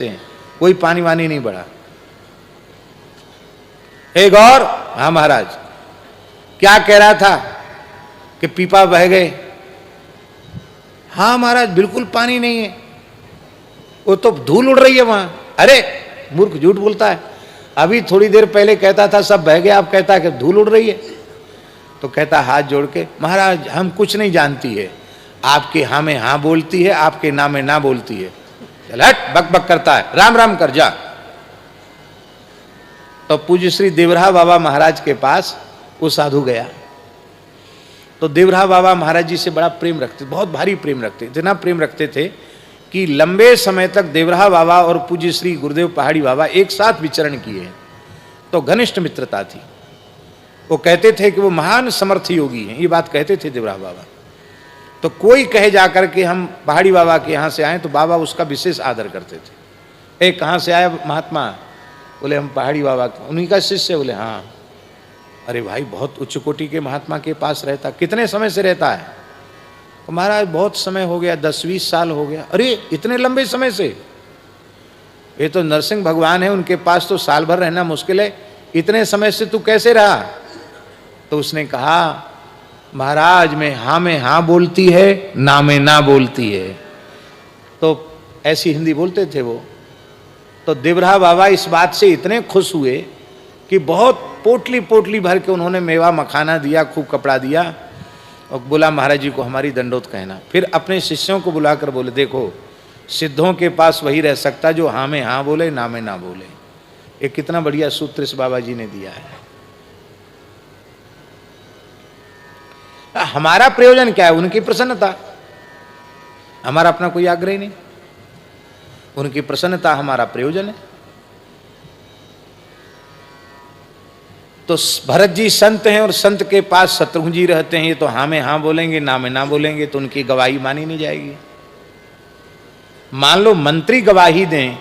कोई पानी वानी नहीं बढ़ा। एक और, हाँ महाराज, क्या कह रहा था कि पीपा बह गए? हाँ महाराज, बिल्कुल पानी नहीं है, वो तो धूल उड़ रही है वहां। अरे मूर्ख, झूठ बोलता है, अभी थोड़ी देर पहले कहता था सब बह गया, अब कहता है कि धूल उड़ रही है। तो कहता हाथ जोड़ के, महाराज हम कुछ नहीं जानती है, आपके हाँ में हाँ बोलती है, आपके ना में ना बोलती है। चल हट, बक बक करता है, राम राम कर जा। तो पूज्य श्री देवराहा बाबा महाराज के पास वो साधु गया। तो देवराहा बाबा महाराज जी से बड़ा प्रेम रखते, बहुत भारी प्रेम रखते, इतना प्रेम रखते थे कि लंबे समय तक देवराहा बाबा और पूज्य श्री गुरुदेव पहाड़ी बाबा एक साथ विचरण किए हैं। तो घनिष्ठ मित्रता थी। वो कहते थे कि वो महान समर्थ योगी हैं, ये बात कहते थे देवराहा बाबा। तो कोई कहे जाकर के हम पहाड़ी बाबा के यहाँ से आए, तो बाबा उसका विशेष आदर करते थे। एक कहाँ से आया महात्मा? बोले हम पहाड़ी बाबा, उन्हीं का शिष्य। बोले हाँ। अरे भाई, बहुत उच्च कोटि के महात्मा के पास रहता, कितने समय से रहता है? तो महाराज बहुत समय हो गया, 10-20 साल हो गया। अरे इतने लंबे समय से? ये तो नरसिंह भगवान है, उनके पास तो साल भर रहना मुश्किल है, इतने समय से तू कैसे रहा? तो उसने कहा महाराज में हाँ बोलती है, ना में ना बोलती है। तो ऐसी हिंदी बोलते थे वो। तो देवराहा बाबा इस बात से इतने खुश हुए कि बहुत पोटली पोटली भर के उन्होंने मेवा मखाना दिया, खूब कपड़ा दिया, और बोला महाराज जी को हमारी दंडोत कहना। फिर अपने शिष्यों को बुलाकर बोले देखो, सिद्धों के पास वही रह सकता जो हाँ में हाँ बोले, ना में ना बोले। एक कितना बढ़िया सूत्र इस बाबा जी ने दिया है। हमारा प्रयोजन क्या है? उनकी प्रसन्नता, हमारा अपना कोई आग्रह नहीं। उनकी प्रसन्नता हमारा प्रयोजन है। तो भरत जी संत हैं और संत के पास शत्रुघ्न जी रहते हैं, ये तो हाँ में हाँ बोलेंगे, ना में ना बोलेंगे, तो उनकी गवाही मानी नहीं जाएगी। मान लो मंत्री गवाही दें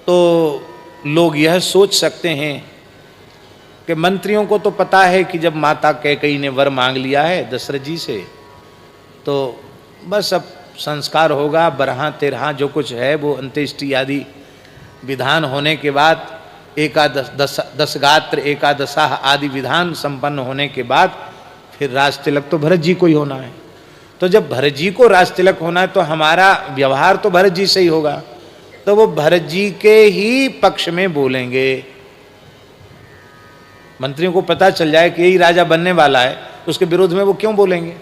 तो लोग यह सोच सकते हैं कि मंत्रियों को तो पता है कि जब माता कैकेयी ने वर मांग लिया है दशरथ जी से, तो बस अब संस्कार होगा, बरहा तेरहा जो कुछ है वो अंत्येष्टि आदि विधान होने के बाद, दस गात्र एकादशा आदि विधान संपन्न होने के बाद फिर राज तिलक तो भरत जी को ही होना है। तो जब भरत जी को राज तिलक होना है तो हमारा व्यवहार तो भरत जी से ही होगा, तो वो भरत जी के ही पक्ष में बोलेंगे। मंत्रियों को पता चल जाए कि यही राजा बनने वाला है, उसके विरोध में वो क्यों बोलेंगे?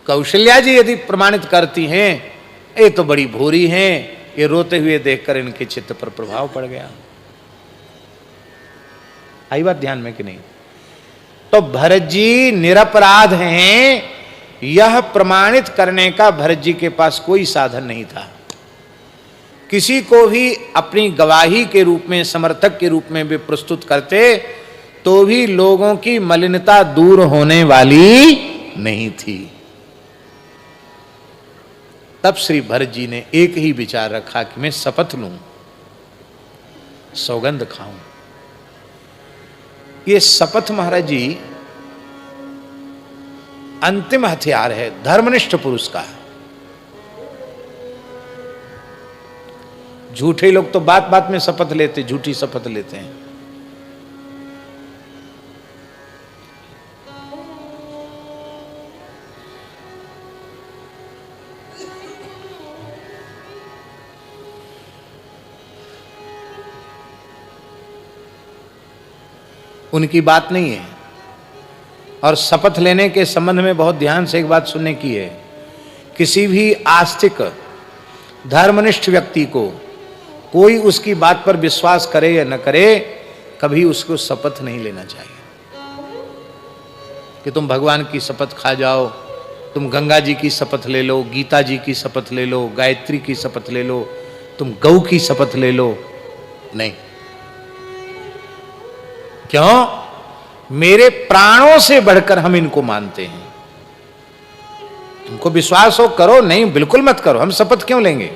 कौशल्या जी यदि प्रमाणित करती हैं, ये तो बड़ी भूरी हैं, ये रोते हुए देखकर इनके चित्त पर प्रभाव पड़ गया। आई बात ध्यान में कि नहीं? तो भरत जी निरपराध हैं, यह प्रमाणित करने का भरत जी के पास कोई साधन नहीं था। किसी को भी अपनी गवाही के रूप में, समर्थक के रूप में भी प्रस्तुत करते तो भी लोगों की मलिनता दूर होने वाली नहीं थी। तब श्री भरत जी ने एक ही विचार रखा कि मैं शपथ लूं, सौगंध खाऊं। ये शपथ महाराज जी अंतिम हथियार है धर्मनिष्ठ पुरुष का। झूठे लोग तो बात बात में शपथ लेते, झूठी शपथ लेते हैं। उनकी बात नहीं है। और शपथ लेने के संबंध में बहुत ध्यान से एक बात सुनने की है, किसी भी आस्तिक धर्मनिष्ठ व्यक्ति को कोई उसकी बात पर विश्वास करे या न करे, कभी उसको शपथ नहीं लेना चाहिए कि तुम भगवान की शपथ खा जाओ, तुम गंगा जी की शपथ ले लो, गीता जी की शपथ ले लो, गायत्री की शपथ ले लो, तुम गौ की शपथ ले लो। नहीं। क्यों? मेरे प्राणों से बढ़कर हम इनको मानते हैं। तुमको विश्वास हो करो, नहीं बिल्कुल मत करो, हम शपथ क्यों लेंगे?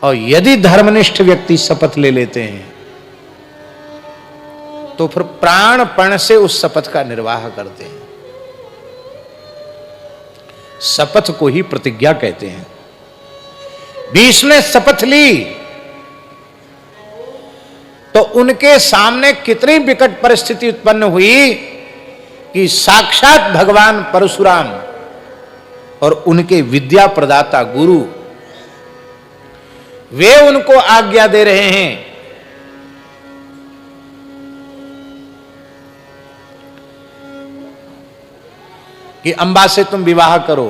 और यदि धर्मनिष्ठ व्यक्ति शपथ ले लेते हैं तो फिर प्राणपण से उस शपथ का निर्वाह करते हैं। शपथ को ही प्रतिज्ञा कहते हैं। भीष्म ने शपथ ली तो उनके सामने कितनी विकट परिस्थिति उत्पन्न हुई कि साक्षात भगवान परशुराम और उनके विद्या प्रदाता गुरु वे उनको आज्ञा दे रहे हैं कि अंबा से तुम विवाह करो।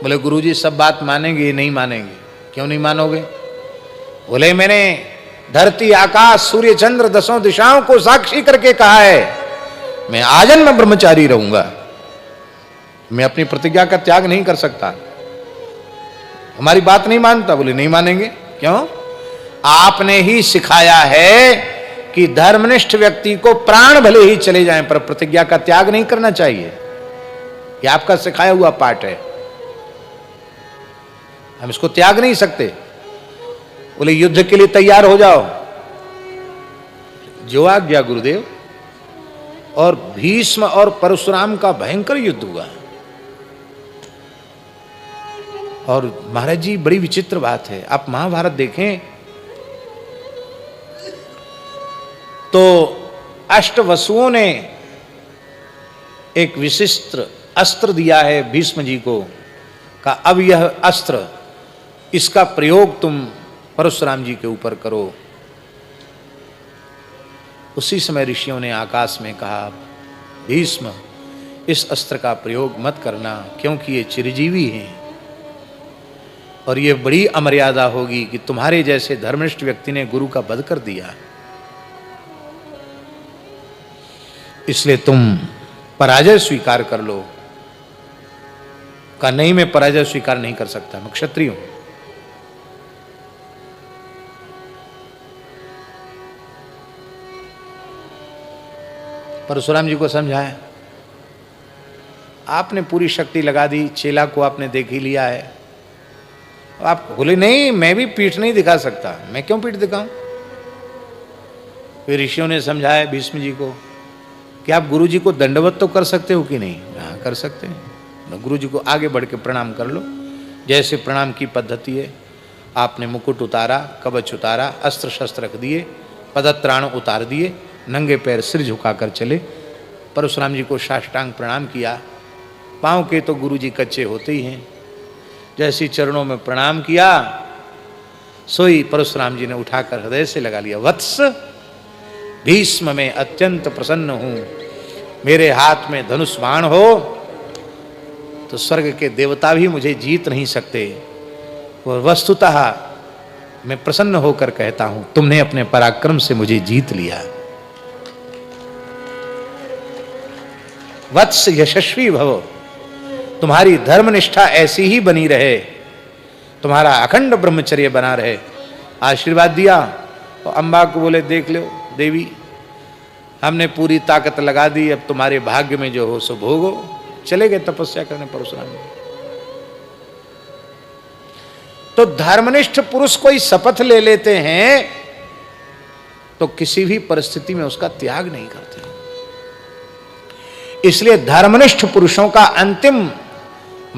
बोले गुरुजी सब बात मानेंगे? नहीं मानेंगे। क्यों नहीं मानोगे? बोले मैंने धरती आकाश सूर्य चंद्र दसों दिशाओं को साक्षी करके कहा है मैं आजन्म ब्रह्मचारी रहूंगा, मैं अपनी प्रतिज्ञा का त्याग नहीं कर सकता। हमारी बात नहीं मानता? बोले नहीं मानेंगे। क्यों? आपने ही सिखाया है कि धर्मनिष्ठ व्यक्ति को प्राण भले ही चले जाएं पर प्रतिज्ञा का त्याग नहीं करना चाहिए। यह आपका सिखाया हुआ पाठ है, हम इसको त्याग नहीं सकते। बोले युद्ध के लिए तैयार हो जाओ। जो आज्ञा गुरुदेव। और भीष्म और परशुराम का भयंकर युद्ध हुआ। और महाराज जी बड़ी विचित्र बात है, आप महाभारत देखें तो अष्टवसुओं ने एक विशिष्ट अस्त्र दिया है भीष्म जी को, का अब यह अस्त्र इसका प्रयोग तुम परशुराम जी के ऊपर करो। उसी समय ऋषियों ने आकाश में कहा भीष्म इस अस्त्र का प्रयोग मत करना क्योंकि ये चिरजीवी हैं और ये बड़ी अमर्यादा होगी कि तुम्हारे जैसे धर्मनिष्ठ व्यक्ति ने गुरु का वध कर दिया, इसलिए तुम पराजय स्वीकार कर लो। का नहीं मैं पराजय स्वीकार नहीं कर सकता, मैं क्षत्रिय हूं। परशुराम जी को समझाया, आपने पूरी शक्ति लगा दी, चेला को आपने देख ही लिया है। आप बोले नहीं मैं भी पीठ नहीं दिखा सकता। मैं क्यों पीठ दिखाऊं? फिर ऋषियों ने समझाया भीष्म जी को कि आप गुरु जी को दंडवत तो कर सकते हो कि नहीं? हाँ कर सकते हैं। गुरु जी को आगे बढ़ के प्रणाम कर लो, जैसे प्रणाम की पद्धति है। आपने मुकुट उतारा, कवच उतारा, अस्त्र शस्त्र रख दिए, पदत्राण उतार दिए, नंगे पैर सिर झुकाकर चले। परशुराम जी को साष्टांग प्रणाम किया। पांव के तो गुरु जी कच्चे होते ही हैं। जैसे चरणों में प्रणाम किया सोई परशुराम जी ने उठाकर हृदय से लगा लिया। वत्स भीष्म में अत्यंत प्रसन्न हूं, मेरे हाथ में धनुष बाण हो तो स्वर्ग के देवता भी मुझे जीत नहीं सकते। और वस्तुतः मैं प्रसन्न होकर कहता हूं तुमने अपने पराक्रम से मुझे जीत लिया। वत्स यशस्वी भव, तुम्हारी धर्मनिष्ठा ऐसी ही बनी रहे, तुम्हारा अखंड ब्रह्मचर्य बना रहे। आशीर्वाद दिया। और अम्बा को बोले देख लो देवी, हमने पूरी ताकत लगा दी, अब तुम्हारे भाग्य में जो हो सो भोगो। चले गए तपस्या करने परशुराम जी। तो धर्मनिष्ठ पुरुष कोई शपथ ले लेते हैं तो किसी भी परिस्थिति में उसका त्याग नहीं करते। इसलिए धर्मनिष्ठ पुरुषों का अंतिम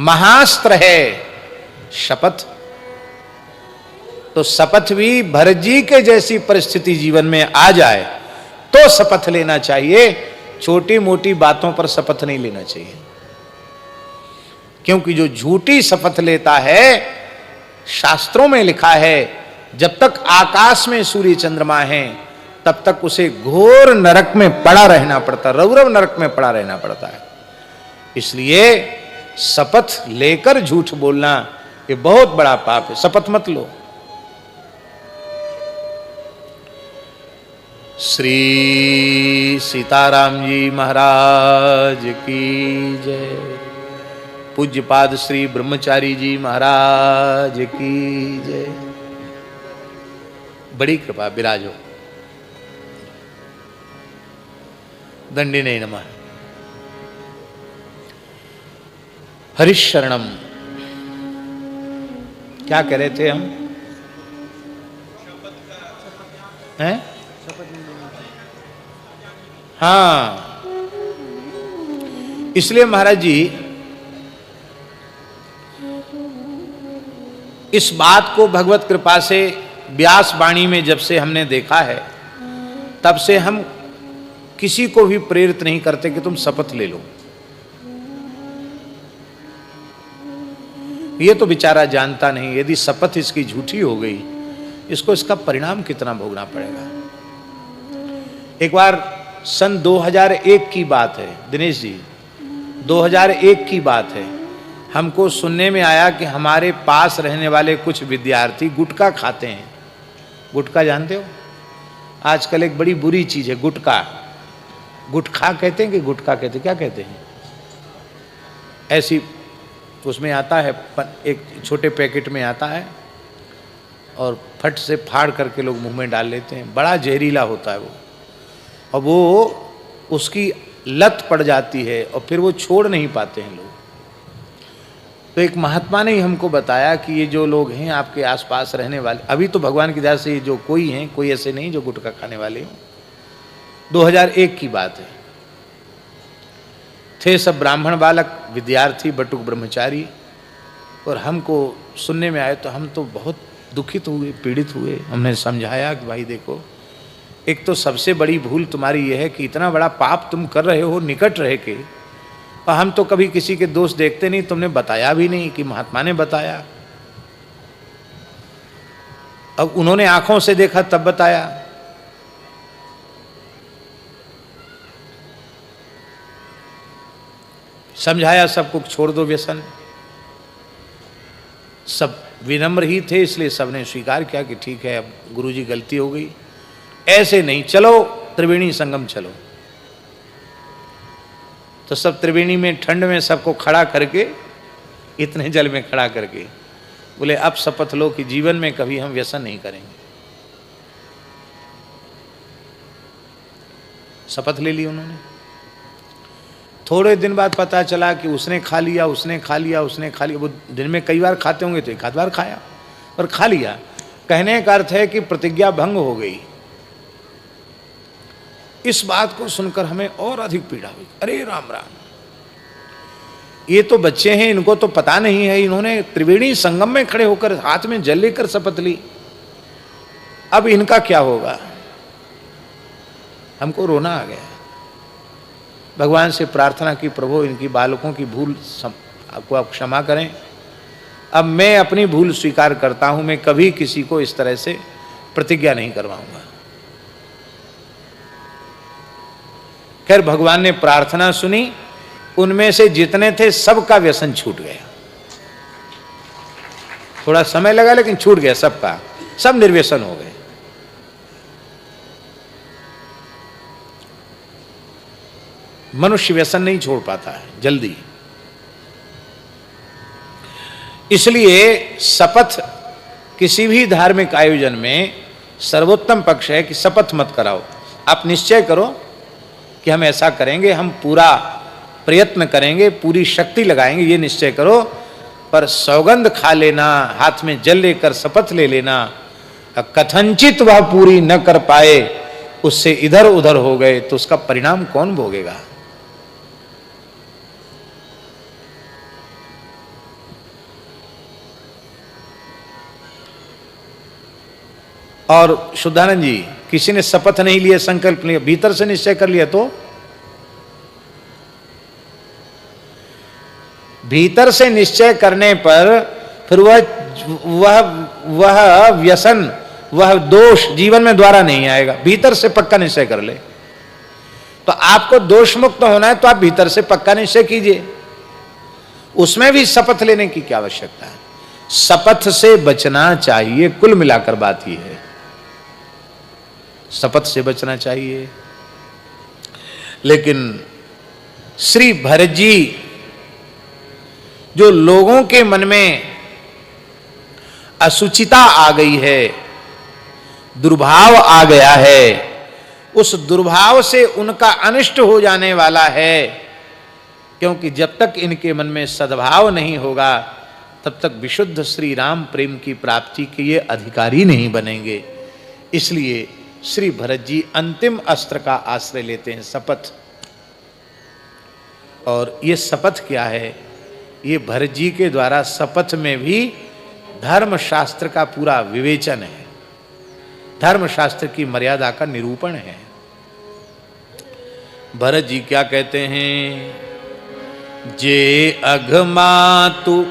महास्त्र है शपथ। तो शपथ भी भरत जी के जैसी परिस्थिति जीवन में आ जाए तो शपथ लेना चाहिए, छोटी मोटी बातों पर शपथ नहीं लेना चाहिए। क्योंकि जो झूठी शपथ लेता है, शास्त्रों में लिखा है जब तक आकाश में सूर्य चंद्रमा हैं तब तक उसे घोर नरक में पड़ा रहना पड़ता, रौरव नरक में पड़ा रहना पड़ता है। इसलिए शपथ लेकर झूठ बोलना ये बहुत बड़ा पाप है। शपथ मत लो। श्री सीताराम जी महाराज की जय। पूज्यपाद श्री ब्रह्मचारी जी महाराज की जय। बड़ी कृपा, विराजो। दंडिने नमः। हरिशरणम। क्या कह रहे थे हम? हैं? हाँ, इसलिए महाराज जी इस बात को भगवत कृपा से व्यास वाणी में जब से हमने देखा है, तब से हम किसी को भी प्रेरित नहीं करते कि तुम शपथ ले लो। ये तो बेचारा जानता नहीं, यदि शपथ इसकी झूठी हो गई, इसको इसका परिणाम कितना भोगना पड़ेगा। एक बार सन 2001 की बात है दिनेश जी, 2001 की बात है। हमको सुनने में आया कि हमारे पास रहने वाले कुछ विद्यार्थी गुटखा खाते हैं। गुटखा जानते हो? आजकल एक बड़ी बुरी चीज है गुटखा। गुटखा कहते हैं कि गुटखा कहते हैं, क्या कहते हैं? ऐसी उसमें आता है, एक छोटे पैकेट में आता है और फट से फाड़ करके लोग मुंह में डाल लेते हैं। बड़ा जहरीला होता है वो, और वो उसकी लत पड़ जाती है और फिर वो छोड़ नहीं पाते हैं लोग। तो एक महात्मा ने हमको बताया कि ये जो लोग हैं आपके आसपास रहने वाले, अभी तो भगवान की दया से जो कोई हैं, कोई ऐसे नहीं जो गुटखा खाने वाले हों। 2001 की बात है। थे सब ब्राह्मण बालक, विद्यार्थी, बटुक ब्रह्मचारी, और हमको सुनने में आए तो हम तो बहुत दुखित हुए, पीड़ित हुए। हमने समझाया कि भाई देखो, एक तो सबसे बड़ी भूल तुम्हारी यह है कि इतना बड़ा पाप तुम कर रहे हो निकट रह के, और हम तो कभी किसी के दोष देखते नहीं, तुमने बताया भी नहीं कि महात्मा ने बताया। अब उन्होंने आंखों से देखा तब बताया। समझाया सबको छोड़ दो व्यसन। सब विनम्र ही थे, इसलिए सबने स्वीकार किया कि ठीक है, अब गुरुजी गलती हो गई, ऐसे नहीं, चलो त्रिवेणी संगम चलो। तो सब त्रिवेणी में ठंड में सबको खड़ा करके, इतने जल में खड़ा करके बोले अब शपथ लो कि जीवन में कभी हम व्यसन नहीं करेंगे। शपथ ले ली उन्होंने। थोड़े दिन बाद पता चला कि उसने खा लिया, उसने खा लिया, उसने खा लिया। वो दिन में कई बार खाते होंगे तो एक आध बार खाया और खा लिया। कहने का अर्थ है कि प्रतिज्ञा भंग हो गई। इस बात को सुनकर हमें और अधिक पीड़ा हुई। अरे राम राम, ये तो बच्चे हैं, इनको तो पता नहीं है। इन्होंने त्रिवेणी संगम में खड़े होकर हाथ में जल लेकर शपथ ली, अब इनका क्या होगा। हमको रोना आ गया। भगवान से प्रार्थना की, प्रभु इनकी बालकों की भूल आपको आप क्षमा करें। अब मैं अपनी भूल स्वीकार करता हूं, मैं कभी किसी को इस तरह से प्रतिज्ञा नहीं करवाऊंगा। खैर भगवान ने प्रार्थना सुनी, उनमें से जितने थे सबका व्यसन छूट गया। थोड़ा समय लगा लेकिन छूट गया सबका, सब निर्व्यसन हो गए। मनुष्य व्यसन नहीं छोड़ पाता है जल्दी, इसलिए शपथ किसी भी धार्मिक आयोजन में सर्वोत्तम पक्ष है कि शपथ मत कराओ। आप निश्चय करो कि हम ऐसा करेंगे, हम पूरा प्रयत्न करेंगे, पूरी शक्ति लगाएंगे, ये निश्चय करो। पर सौगंध खा लेना, हाथ में जल लेकर शपथ ले लेना, कथनचित वह पूरी न कर पाए, उससे इधर उधर हो गए, तो उसका परिणाम कौन भोगेगा। और शुद्धानंद जी, किसी ने शपथ नहीं लिया, संकल्प लिया, भीतर से निश्चय कर लिया, तो भीतर से निश्चय करने पर फिर वह व्यसन, वह दोष जीवन में द्वारा नहीं आएगा। भीतर से पक्का निश्चय कर ले। तो आपको दोष मुक्त होना है तो आप भीतर से पक्का निश्चय कीजिए। उसमें भी शपथ लेने की क्या आवश्यकता है। शपथ से बचना चाहिए, कुल मिलाकर बात यह है, शपथ से बचना चाहिए। लेकिन श्री भरत जी, जो लोगों के मन में असुचिता आ गई है, दुर्भाव आ गया है, उस दुर्भाव से उनका अनिष्ट हो जाने वाला है। क्योंकि जब तक इनके मन में सद्भाव नहीं होगा, तब तक विशुद्ध श्री राम प्रेम की प्राप्ति के ये अधिकारी नहीं बनेंगे। इसलिए श्री भरत जी अंतिम अस्त्र का आश्रय लेते हैं, शपथ। और ये शपथ क्या है? ये भरत जी के द्वारा शपथ में भी धर्म शास्त्र का पूरा विवेचन है, धर्म शास्त्र की मर्यादा का निरूपण है। भरत जी क्या कहते हैं? जे अघमातु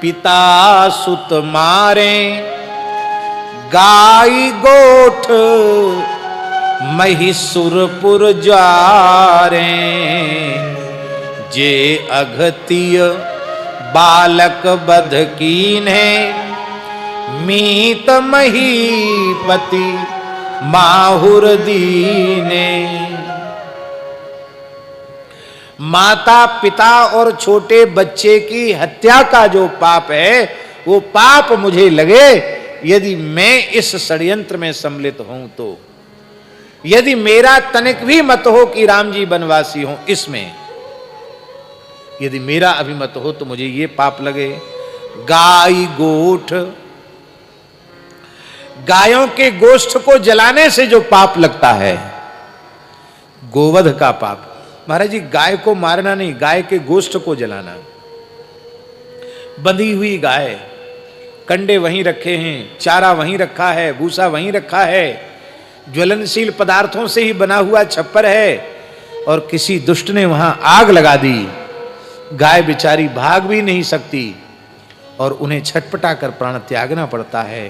पिता सुत मारे, गाई गोठ महिसुरपुर जारे। जे अघतिय बालक बध कीन्हे, मीत महीपति माहुर दीने। माता पिता और छोटे बच्चे की हत्या का जो पाप है, वो पाप मुझे लगे यदि मैं इस षड्यंत्र में सम्मिलित हूं तो। यदि मेरा तनिक भी मत हो कि राम जी वनवासी हों, इसमें यदि मेरा अभिमत हो तो मुझे ये पाप लगे। गाय गोठ, गायों के गोष्ठ को जलाने से जो पाप लगता है, गोवध का पाप। महाराज जी, गाय को मारना नहीं, गाय के गोष्ठ को जलाना। बंधी हुई गाय, कंडे वहीं रखे हैं, चारा वहीं रखा है, भूसा वहीं रखा है, ज्वलनशील पदार्थों से ही बना हुआ छप्पर है, और किसी दुष्ट ने वहां आग लगा दी। गाय बेचारी भाग भी नहीं सकती और उन्हें छटपटा कर प्राण त्यागना पड़ता है।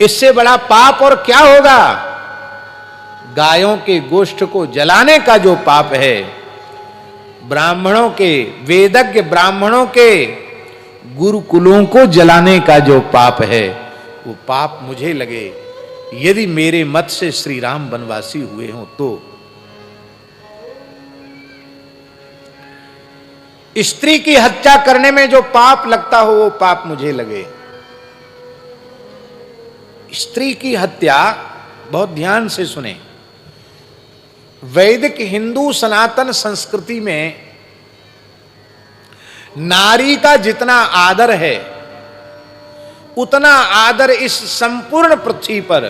इससे बड़ा पाप और क्या होगा? गायों के गोष्ठ को जलाने का जो पाप है, ब्राह्मणों के, वेदज्ञ ब्राह्मणों के गुरुकुलों को जलाने का जो पाप है, वो पाप मुझे लगे यदि मेरे मत से श्री राम वनवासी हुए हों तो। स्त्री की हत्या करने में जो पाप लगता हो, वो पाप मुझे लगे। स्त्री की हत्या, बहुत ध्यान से सुने, वैदिक हिंदू सनातन संस्कृति में नारी का जितना आदर है, उतना आदर इस संपूर्ण पृथ्वी पर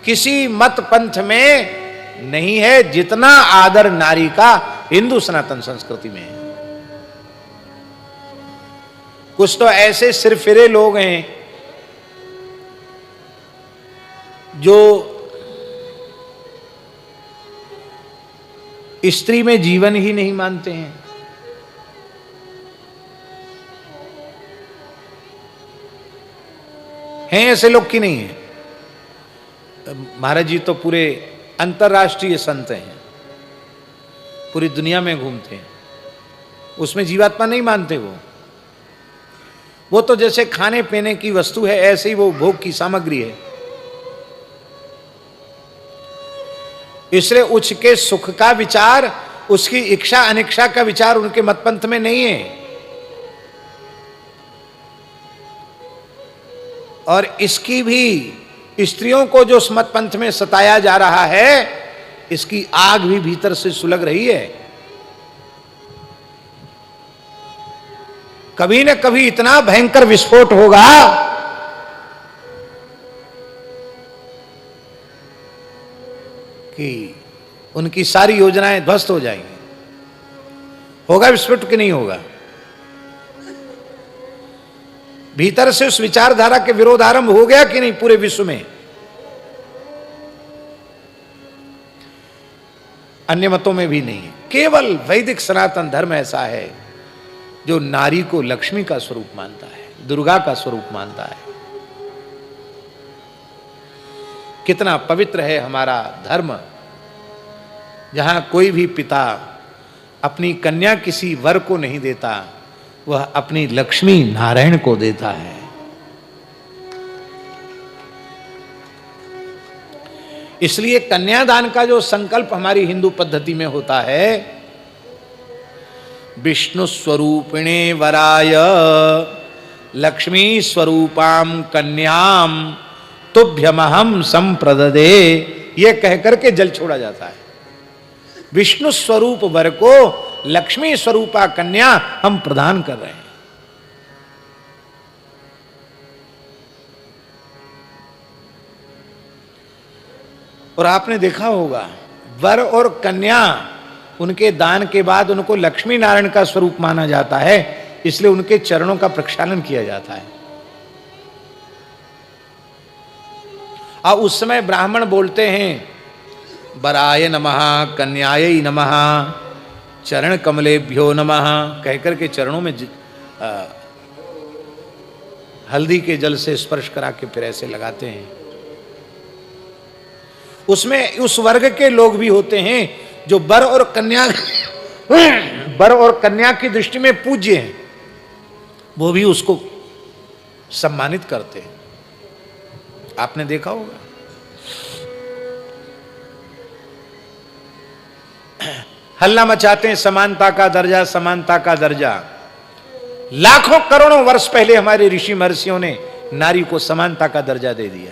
किसी मत पंथ में नहीं है जितना आदर नारी का हिंदू सनातन संस्कृति में है। कुछ तो ऐसे सिरफिरे लोग हैं जो स्त्री में जीवन ही नहीं मानते हैं। हैं ऐसे लोग कि नहीं है? महाराज जी तो पूरे अंतर्राष्ट्रीय संत हैं, पूरी दुनिया में घूमते हैं, उसमें जीवात्मा नहीं मानते। वो तो जैसे खाने पीने की वस्तु है, ऐसे ही वो भोग की सामग्री है। इसलिए उसके सुख का विचार, उसकी इच्छा अनिच्छा का विचार उनके मतपंथ में नहीं है। और इसकी भी स्त्रियों को जो मतपंथ में सताया जा रहा है, इसकी आग भी भीतर से सुलग रही है। कभी न कभी इतना भयंकर विस्फोट होगा कि उनकी सारी योजनाएं ध्वस्त हो जाएंगी। होगा विस्फोट कि नहीं होगा? भीतर से उस विचारधारा के विरोध आरंभ हो गया कि नहीं पूरे विश्व में? अन्य मतों में भी नहीं है, केवल वैदिक सनातन धर्म ऐसा है जो नारी को लक्ष्मी का स्वरूप मानता है, दुर्गा का स्वरूप मानता है। कितना पवित्र है हमारा धर्म, जहां कोई भी पिता अपनी कन्या किसी वर को नहीं देता, वह अपनी लक्ष्मी नारायण को देता है। इसलिए कन्यादान का जो संकल्प हमारी हिंदू पद्धति में होता है, विष्णु स्वरूपिणे वराय लक्ष्मी स्वरूपाम कन्याम तुभ्यमहम संप्रददे, यह कहकर के जल छोड़ा जाता है। विष्णु स्वरूप वर को लक्ष्मी स्वरूपा कन्या हम प्रदान कर रहे हैं। और आपने देखा होगा, वर और कन्या उनके दान के बाद उनको लक्ष्मी नारायण का स्वरूप माना जाता है, इसलिए उनके चरणों का प्रक्षालन किया जाता है। और उस समय ब्राह्मण बोलते हैं वराय नमः, कन्याय नमः, चरण कमलेभ्यो नमः, कहकर के चरणों में हल्दी के जल से स्पर्श करा के फिर ऐसे लगाते हैं। उसमें उस वर्ग के लोग भी होते हैं जो वर और कन्या की दृष्टि में पूज्य हैं, वो भी उसको सम्मानित करते हैं। आपने देखा होगा हल्ला मचाते हैं समानता का दर्जा, समानता का दर्जा। लाखों करोड़ों वर्ष पहले हमारे ऋषि महर्षियों ने नारी को समानता का दर्जा दे दिया।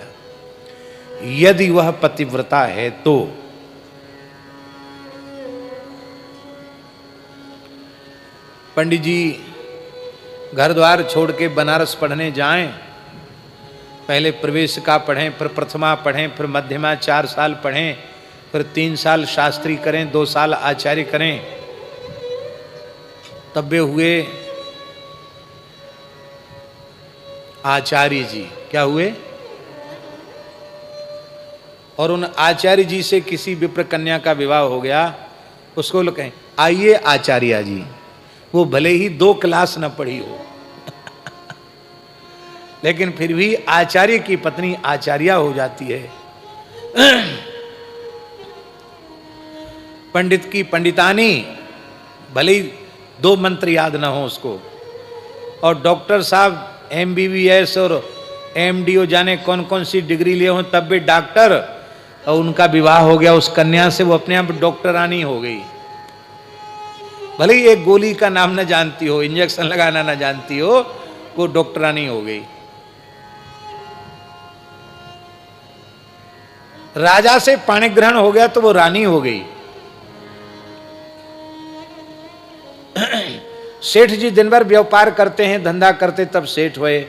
यदि वह पतिव्रता है तो पंडित जी घर द्वार छोड़ के बनारस पढ़ने जाएं, पहले प्रवेश का पढ़ें, फिर प्रथमा पढ़ें, फिर मध्यमा 4 साल पढ़ें, फिर 3 साल शास्त्री करें, 2 साल आचार्य करें, तब वे हुए आचार्य जी। क्या हुए? और उन आचार्य जी से किसी विप्र कन्या का विवाह हो गया, उसको लोग कहें आइए आचार्य जी, वो भले ही 2 क्लास न पढ़ी हो लेकिन फिर भी आचार्य की पत्नी आचार्या हो जाती है। पंडित की पंडितानी भले ही 2 मंत्र याद ना हो उसको, और डॉक्टर साहब MBBS और MDO जाने कौन कौन सी डिग्री लिए हो, तब भी डॉक्टर, और उनका विवाह हो गया उस कन्या से, वो अपने आप डॉक्टरानी हो गई। भले ही एक गोली का नाम न जानती हो, इंजेक्शन लगाना न जानती हो, वो डॉक्टरानी हो गई। राजा से पाणी ग्रहण हो गया तो वो रानी हो गई। सेठ जी दिन भर व्यापार करते हैं, धंधा करते, तब सेठ हुए,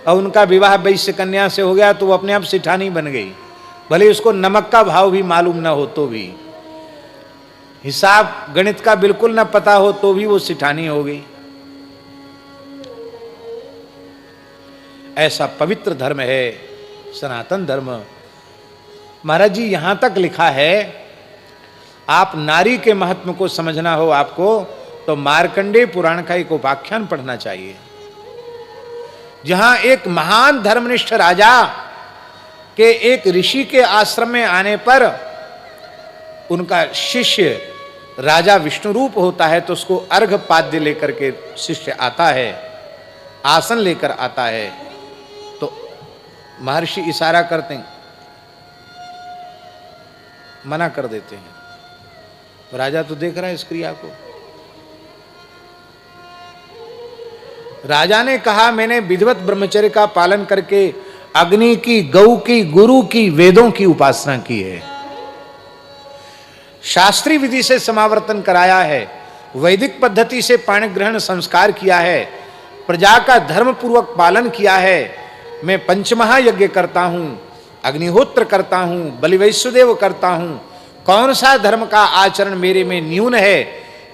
और उनका विवाह वैश्य कन्या से हो गया तो वो अपने आप सेठानी बन गई। भले उसको नमक का भाव भी मालूम ना हो तो भी, हिसाब गणित का बिल्कुल ना पता हो तो भी वो सेठानी हो गई। ऐसा पवित्र धर्म है सनातन धर्म। महाराज जी यहां तक लिखा है, आप नारी के महत्व को समझना हो आपको तो मार्कंडेय पुराण का एक उपाख्यान पढ़ना चाहिए, जहां एक महान धर्मनिष्ठ राजा के एक ऋषि के आश्रम में आने पर उनका शिष्य राजा विष्णु रूप होता है, तो उसको अर्घ पाद्य लेकर के शिष्य आता है, आसन लेकर आता है, तो महर्षि इशारा करते हैं, मना कर देते हैं। राजा तो देख रहा है इस क्रिया को। राजा ने कहा मैंने विधिवत ब्रह्मचर्य का पालन करके अग्नि की, गौ की, गुरु की, वेदों की उपासना की है, शास्त्रीय विधि से समावर्तन कराया है, वैदिक पद्धति से पाणी ग्रहण संस्कार किया है, प्रजा का धर्म पूर्वक पालन किया है, मैं पंचमहायज्ञ करता हूं, अग्निहोत्र करता हूं, बलिवैश्वदेव करता हूं, कौन सा धर्म का आचरण मेरे में न्यून है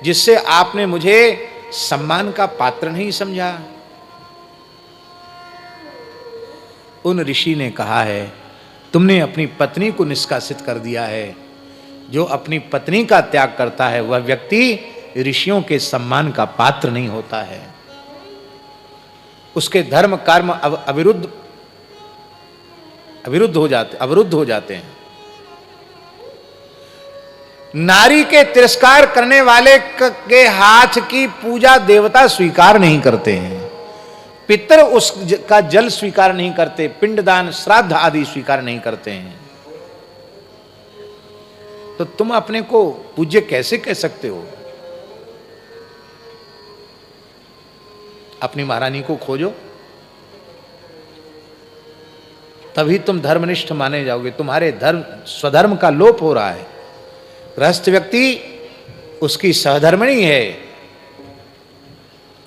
जिससे आपने मुझे सम्मान का पात्र नहीं समझा? उन ऋषि ने कहा है तुमने अपनी पत्नी को निष्कासित कर दिया है। जो अपनी पत्नी का त्याग करता है वह व्यक्ति ऋषियों के सम्मान का पात्र नहीं होता है। उसके धर्म कर्म अविरुद्ध हो जाते हैं। नारी के तिरस्कार करने वाले के हाथ की पूजा देवता स्वीकार नहीं करते हैं, पितर उसका जल स्वीकार नहीं करते, पिंडदान श्राद्ध आदि स्वीकार नहीं करते हैं। तो तुम अपने को पूज्य कैसे कह सकते हो? अपनी महारानी को खोजो, तभी तुम धर्मनिष्ठ माने जाओगे। तुम्हारे धर्म स्वधर्म का लोप हो रहा है। गृहस्थ व्यक्ति उसकी सहधर्मिणी है,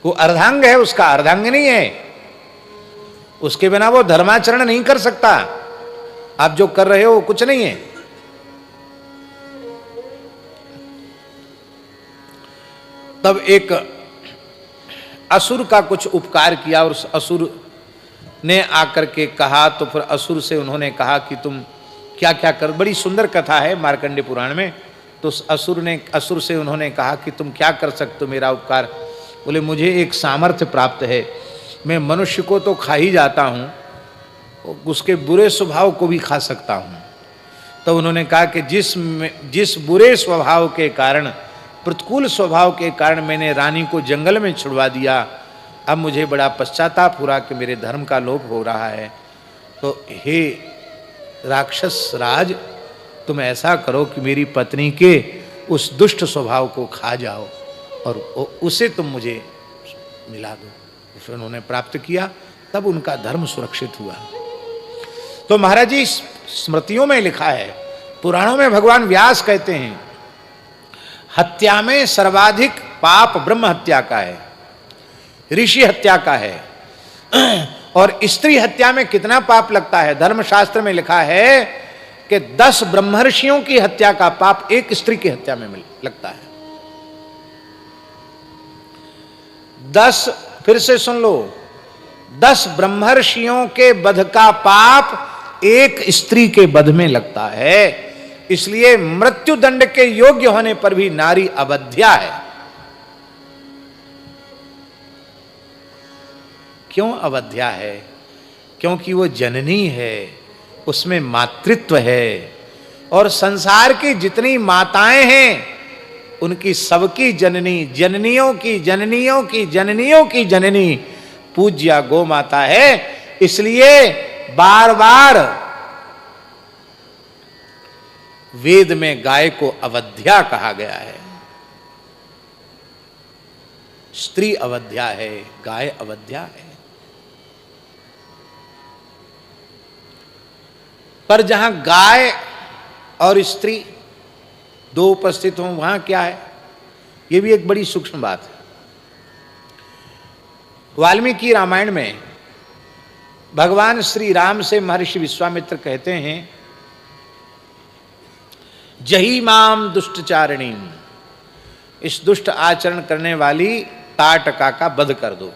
वो अर्धांग है, उसका अर्धांगिनी है, उसके बिना वो धर्माचरण नहीं कर सकता। आप जो कर रहे हो वो कुछ नहीं है। तब एक असुर का कुछ उपकार किया और उस असुर ने आकर के कहा, तो फिर असुर से उन्होंने कहा कि तुम क्या क्या कर, बड़ी सुंदर कथा है मार्कंडेय पुराण में। तो उस असुर से उन्होंने कहा कि तुम क्या कर सकते हो मेरा उपकार। बोले मुझे एक सामर्थ्य प्राप्त है, मैं मनुष्य को तो खा ही जाता हूँ, उसके बुरे स्वभाव को भी खा सकता हूँ। तो उन्होंने कहा कि जिस बुरे स्वभाव के कारण, प्रतिकूल स्वभाव के कारण मैंने रानी को जंगल में छुड़वा दिया, अब मुझे बड़ा पश्चाताप हो रहा कि मेरे धर्म का लोप हो रहा है। तो हे राक्षस राज, तुम ऐसा करो कि मेरी पत्नी के उस दुष्ट स्वभाव को खा जाओ और उसे तुम मुझे मिला दो। फिर उन्होंने प्राप्त किया, तब उनका धर्म सुरक्षित हुआ। तो महाराज जी स्मृतियों में लिखा है, पुराणों में भगवान व्यास कहते हैं हत्या में सर्वाधिक पाप ब्रह्म हत्या का है, ऋषि हत्या का है। और स्त्री हत्या में कितना पाप लगता है? धर्मशास्त्र में लिखा है कि 10 ब्रह्मर्षियों की हत्या का पाप एक स्त्री की हत्या में लगता है। 10, फिर से सुन लो, 10 ब्रह्मर्षियों के वध का पाप एक स्त्री के वध में लगता है। इसलिए मृत्यु दंड के योग्य होने पर भी नारी अवध्या है। क्यों अवध्या है? क्योंकि वो जननी है, उसमें मातृत्व है। और संसार की जितनी माताएं हैं उनकी सबकी जननी, जननियों की जननियों की जननियों की जननी पूज्या गौ माता है। इसलिए बार बार वेद में गाय को अवध्या कहा गया है। स्त्री अवध्या है, गाय अवध्या है। पर जहां गाय और स्त्री दो उपस्थित हों वहां क्या है? यह भी एक बड़ी सूक्ष्म बात है। वाल्मीकि रामायण में भगवान श्री राम से महर्षि विश्वामित्र कहते हैं, जही माम दुष्टचारिणी, इस दुष्ट आचरण करने वाली ताटका का वध कर दो।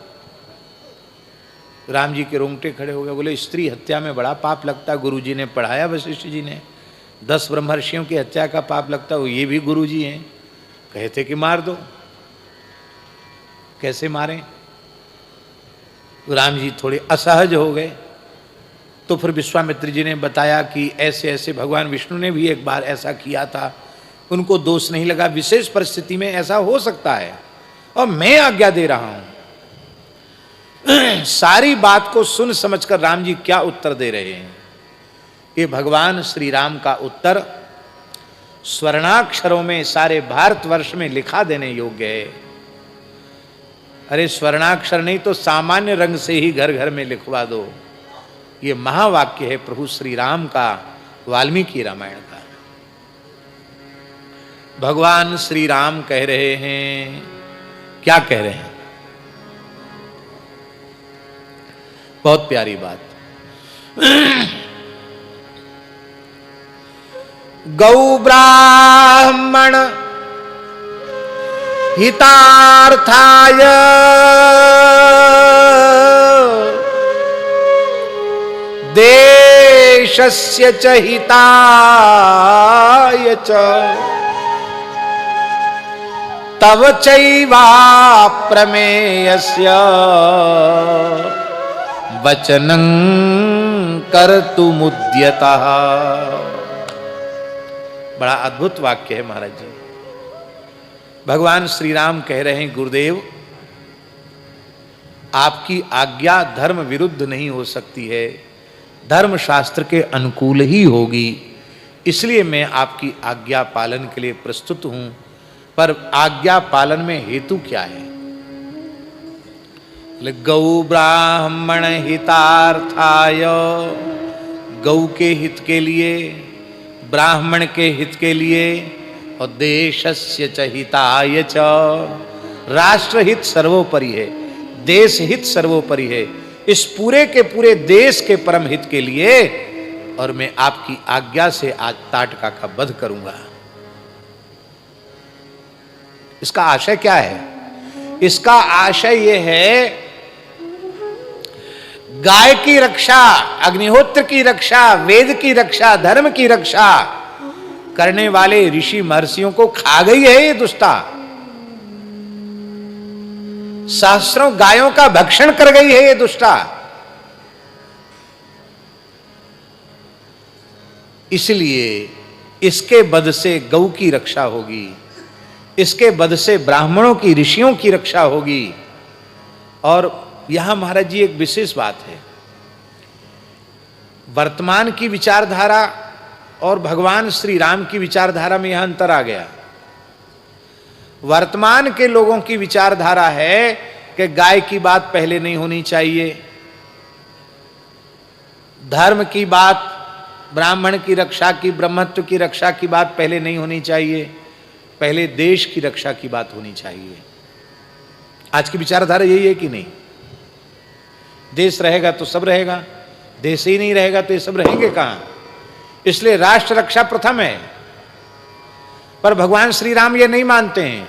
राम जी के रोंगटे खड़े हो गए, बोले स्त्री हत्या में बड़ा पाप लगता है। गुरु जी ने पढ़ाया, वशिष्ठ जी ने 10 ब्रह्मर्षियों की हत्या का पाप लगता है, ये भी गुरु जी हैं। कहते कि मार दो। कैसे मारें? राम जी थोड़े असहज हो गए। तो फिर विश्वामित्र जी ने बताया कि ऐसे ऐसे भगवान विष्णु ने भी एक बार ऐसा किया था, उनको दोष नहीं लगा। विशेष परिस्थिति में ऐसा हो सकता है और मैं आज्ञा दे रहा हूं। सारी बात को सुन समझकर राम जी क्या उत्तर दे रहे हैं? ये भगवान श्री राम का उत्तर स्वर्णाक्षरों में सारे भारतवर्ष में लिखा देने योग्य है। अरे स्वर्णाक्षर नहीं तो सामान्य रंग से ही घर घर में लिखवा दो। ये महावाक्य है प्रभु श्री राम का, वाल्मीकि रामायण का। भगवान श्री राम कह रहे हैं, क्या कह रहे हैं? बहुत प्यारी बात। गौ ब्राह्मण हितार्थाय देशस्य च हिताय च तव चैवा प्रमेयस्य वचनं कर्तुमुद्यतः। बड़ा अद्भुत वाक्य है महाराज जी। भगवान श्री राम कह रहे हैं, गुरुदेव आपकी आज्ञा धर्म विरुद्ध नहीं हो सकती है, धर्म शास्त्र के अनुकूल ही होगी। इसलिए मैं आपकी आज्ञा पालन के लिए प्रस्तुत हूं। पर आज्ञा पालन में हेतु क्या है? गौ ब्राह्मण हितार्थाय, गौ के हित के लिए, ब्राह्मण के हित के लिए, और देशस्य च हिताय च, राष्ट्र हित सर्वोपरि है, देश हित सर्वोपरि है। इस पूरे के पूरे देश के परम हित के लिए, और मैं आपकी आज्ञा से आज ताटका का वध करूंगा। इसका आशय क्या है? इसका आशय यह है, गाय की रक्षा, अग्निहोत्र की रक्षा, वेद की रक्षा, धर्म की रक्षा करने वाले ऋषि महर्षियों को खा गई है ये दुष्टा। सहस्रों गायों का भक्षण कर गई है ये दुष्टा। इसलिए इसके वध से गौ की रक्षा होगी, इसके वध से ब्राह्मणों की, ऋषियों की रक्षा होगी। और यहां महाराज जी एक विशेष बात है, वर्तमान की विचारधारा और भगवान श्री राम की विचारधारा में यह अंतर आ गया। वर्तमान के लोगों की विचारधारा है कि गाय की बात पहले नहीं होनी चाहिए, धर्म की बात, ब्राह्मण की रक्षा की, ब्रह्मत्व की रक्षा की बात पहले नहीं होनी चाहिए, पहले देश की रक्षा की बात होनी चाहिए। आज की विचारधारा यही है कि नहीं? देश रहेगा तो सब रहेगा, देश ही नहीं रहेगा तो ये सब रहेंगे कहां? इसलिए राष्ट्र रक्षा प्रथम है। पर भगवान श्री राम ये नहीं मानते हैं।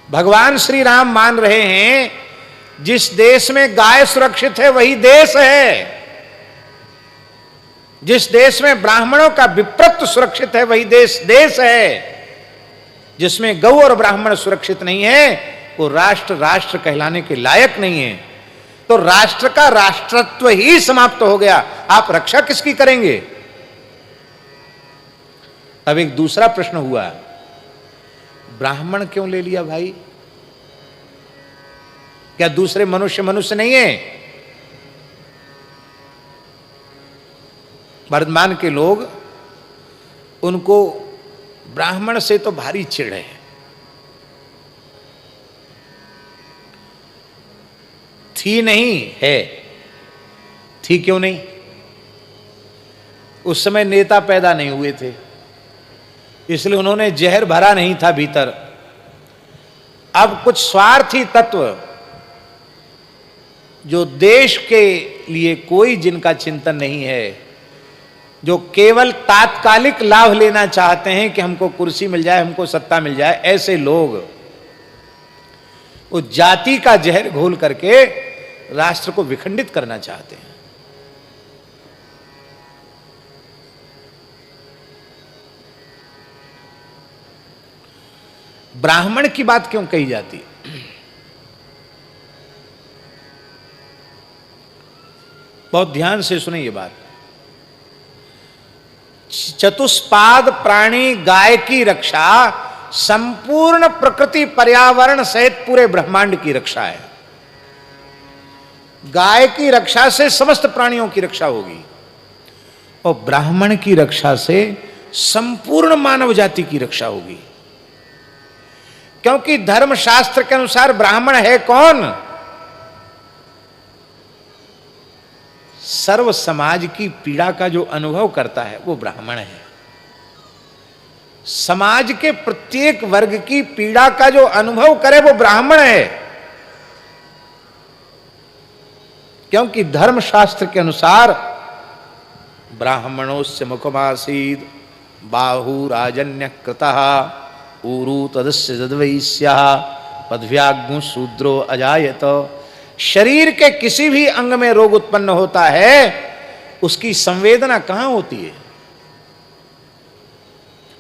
भगवान श्री राम मान रहे हैं जिस देश में गाय सुरक्षित है वही देश है, जिस देश में ब्राह्मणों का विप्रत्व सुरक्षित है वही देश है। जिसमें गौ और ब्राह्मण सुरक्षित नहीं है वो राष्ट्र राष्ट्र कहलाने के लायक नहीं है। तो राष्ट्र का राष्ट्रत्व ही समाप्त हो गया, आप रक्षा किसकी करेंगे? अब एक दूसरा प्रश्न हुआ, ब्राह्मण क्यों ले लिया भाई? क्या दूसरे मनुष्य मनुष्य नहीं है? वर्तमान के लोग, उनको ब्राह्मण से तो भारी चिढ़ है। थी नहीं है, थी क्यों नहीं? उस समय नेता पैदा नहीं हुए थे, इसलिए उन्होंने जहर भरा नहीं था भीतर। अब कुछ स्वार्थी तत्व जो देश के लिए कोई जिनका चिंतन नहीं है, जो केवल तात्कालिक लाभ लेना चाहते हैं कि हमको कुर्सी मिल जाए, हमको सत्ता mill जाए, ऐसे लोग वो जाति का जहर घोल करके राष्ट्र को विखंडित करना चाहते हैं। ब्राह्मण की बात क्यों कही जाती? बहुत ध्यान से सुने ये बात। चतुष्पाद प्राणी गाय की रक्षा संपूर्ण प्रकृति पर्यावरण सहित पूरे ब्रह्मांड की रक्षा है। गाय की रक्षा से समस्त प्राणियों की रक्षा होगी और ब्राह्मण की रक्षा से संपूर्ण मानव जाति की रक्षा होगी। क्योंकि धर्मशास्त्र के अनुसार ब्राह्मण है कौन? सर्व समाज की पीड़ा का जो अनुभव करता है वो ब्राह्मण है। समाज के प्रत्येक वर्ग की पीड़ा का जो अनुभव करे वो ब्राह्मण है। क्योंकि धर्मशास्त्र के अनुसार ब्राह्मणोस्य मुखमासीद बाहु राजन्य कृतः ऊरु तदस्य जद्वैस्यः पदव्याग्नु शूद्रो अजायत। शरीर के किसी भी अंग में रोग उत्पन्न होता है, उसकी संवेदना कहां होती है?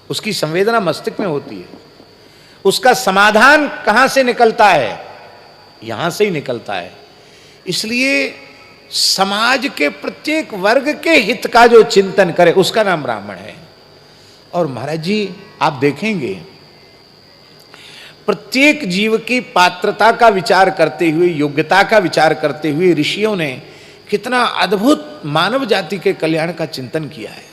उसकी संवेदना मस्तिष्क में होती है। उसका समाधान कहां से निकलता है? यहां से ही निकलता है। इसलिए समाज के प्रत्येक वर्ग के हित का जो चिंतन करे उसका नाम ब्राह्मण है। और महाराज जी आप देखेंगे प्रत्येक जीव की पात्रता का विचार करते हुए, योग्यता का विचार करते हुए ऋषियों ने कितना अद्भुत मानव जाति के कल्याण का चिंतन किया है।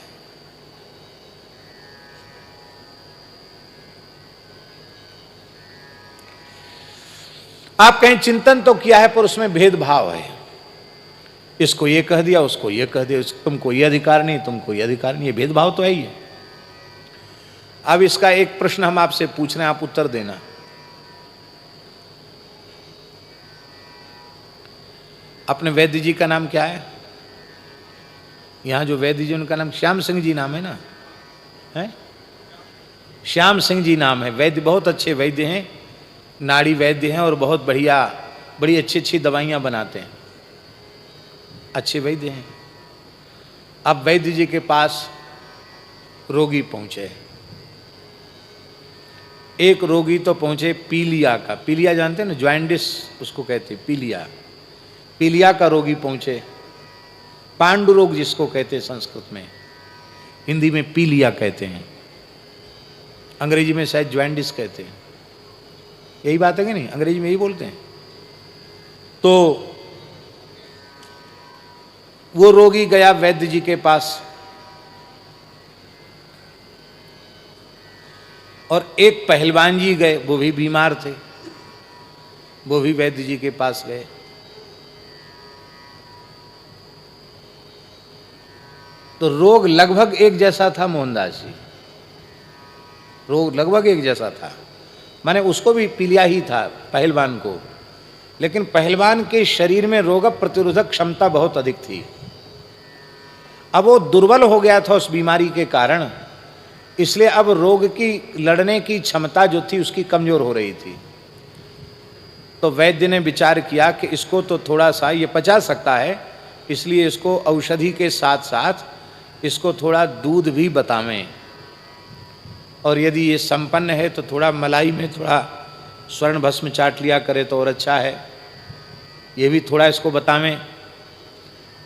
आप कहें चिंतन तो किया है पर उसमें भेदभाव है, इसको ये कह दिया, उसको ये कह दिया, तुमको ये अधिकार नहीं, तुमको ये अधिकार नहीं, ये भेदभाव तो है ही है। अब इसका एक प्रश्न हम आपसे पूछ रहे हैं, आप उत्तर देना। अपने वैद्य जी का नाम क्या है? यहां जो वैद्य जी उनका नाम श्याम सिंह जी नाम है ना? है श्याम सिंह जी नाम है। वैद्य बहुत अच्छे वैद्य हैं नाड़ी वैद्य हैं और बहुत बढ़िया बड़ी अच्छी अच्छी दवाइयाँ बनाते हैं, अच्छे वैद्य हैं। अब वैद्य जी के पास रोगी पहुँचे। एक रोगी तो पहुँचे पीलिया का, पीलिया जानते हैं ना, ज्वाइंटिस उसको कहते हैं पीलिया, पीलिया का रोगी पहुँचे। पांडु रोग जिसको कहते हैं संस्कृत में, हिंदी में पीलिया कहते हैं, अंग्रेजी में शायद ज्वाइंटिस कहते हैं। यही बात है कि नहीं, अंग्रेजी में यही बोलते हैं। तो वो रोगी गया वैद्य जी के पास, और एक पहलवान जी गए, वो भी बीमार थे, वो भी वैद्य जी के पास गए। तो रोग लगभग एक जैसा था मोहनदास जी, रोग लगभग एक जैसा था। माने उसको भी पीलिया ही था पहलवान को, लेकिन पहलवान के शरीर में रोग प्रतिरोधक क्षमता बहुत अधिक थी। अब वो दुर्बल हो गया था उस बीमारी के कारण, इसलिए अब रोग की लड़ने की क्षमता जो थी उसकी कमजोर हो रही थी। तो वैद्य ने विचार किया कि इसको तो थोड़ा सा ये पचा सकता है, इसलिए इसको औषधि के साथ साथ इसको थोड़ा दूध भी बतावें, और यदि ये संपन्न है तो थोड़ा मलाई में थोड़ा स्वर्ण भस्म चाट लिया करे तो और अच्छा है। ये भी थोड़ा इसको बतावें,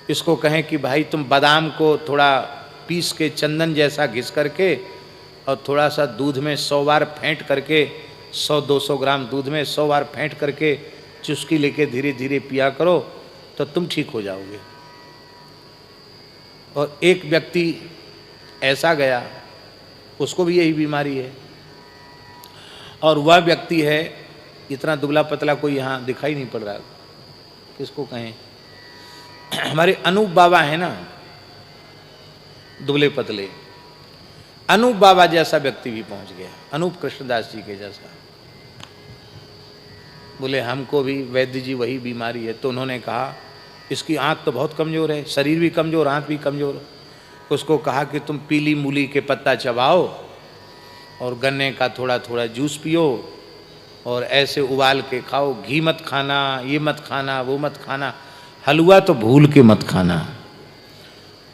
इसको कहें कि भाई तुम बादाम को थोड़ा पीस के चंदन जैसा घिस करके और थोड़ा सा दूध में 100 बार फेंट करके, 100-200 ग्राम दूध में 100 बार फेंट करके चुस्की लेके धीरे धीरे पिया करो तो तुम ठीक हो जाओगे। और एक व्यक्ति ऐसा गया, उसको भी यही बीमारी है, और वह व्यक्ति है इतना दुबला पतला, कोई यहाँ दिखाई नहीं पड़ रहा, किसको कहें, हमारे अनूप बाबा है ना, दुबले पतले, अनूप बाबा जैसा व्यक्ति भी पहुंच गया, अनूप कृष्णदास जी के जैसा। बोले हमको भी वैद्य जी वही बीमारी है। तो उन्होंने कहा इसकी आंख तो बहुत कमज़ोर है, शरीर भी कमज़ोर, आंख भी कमज़ोर। उसको कहा कि तुम पीली मूली के पत्ता चबाओ और गन्ने का थोड़ा थोड़ा जूस पियो और ऐसे उबाल के खाओ, घी मत खाना, ये मत खाना, वो मत खाना, हलवा तो भूल के मत खाना।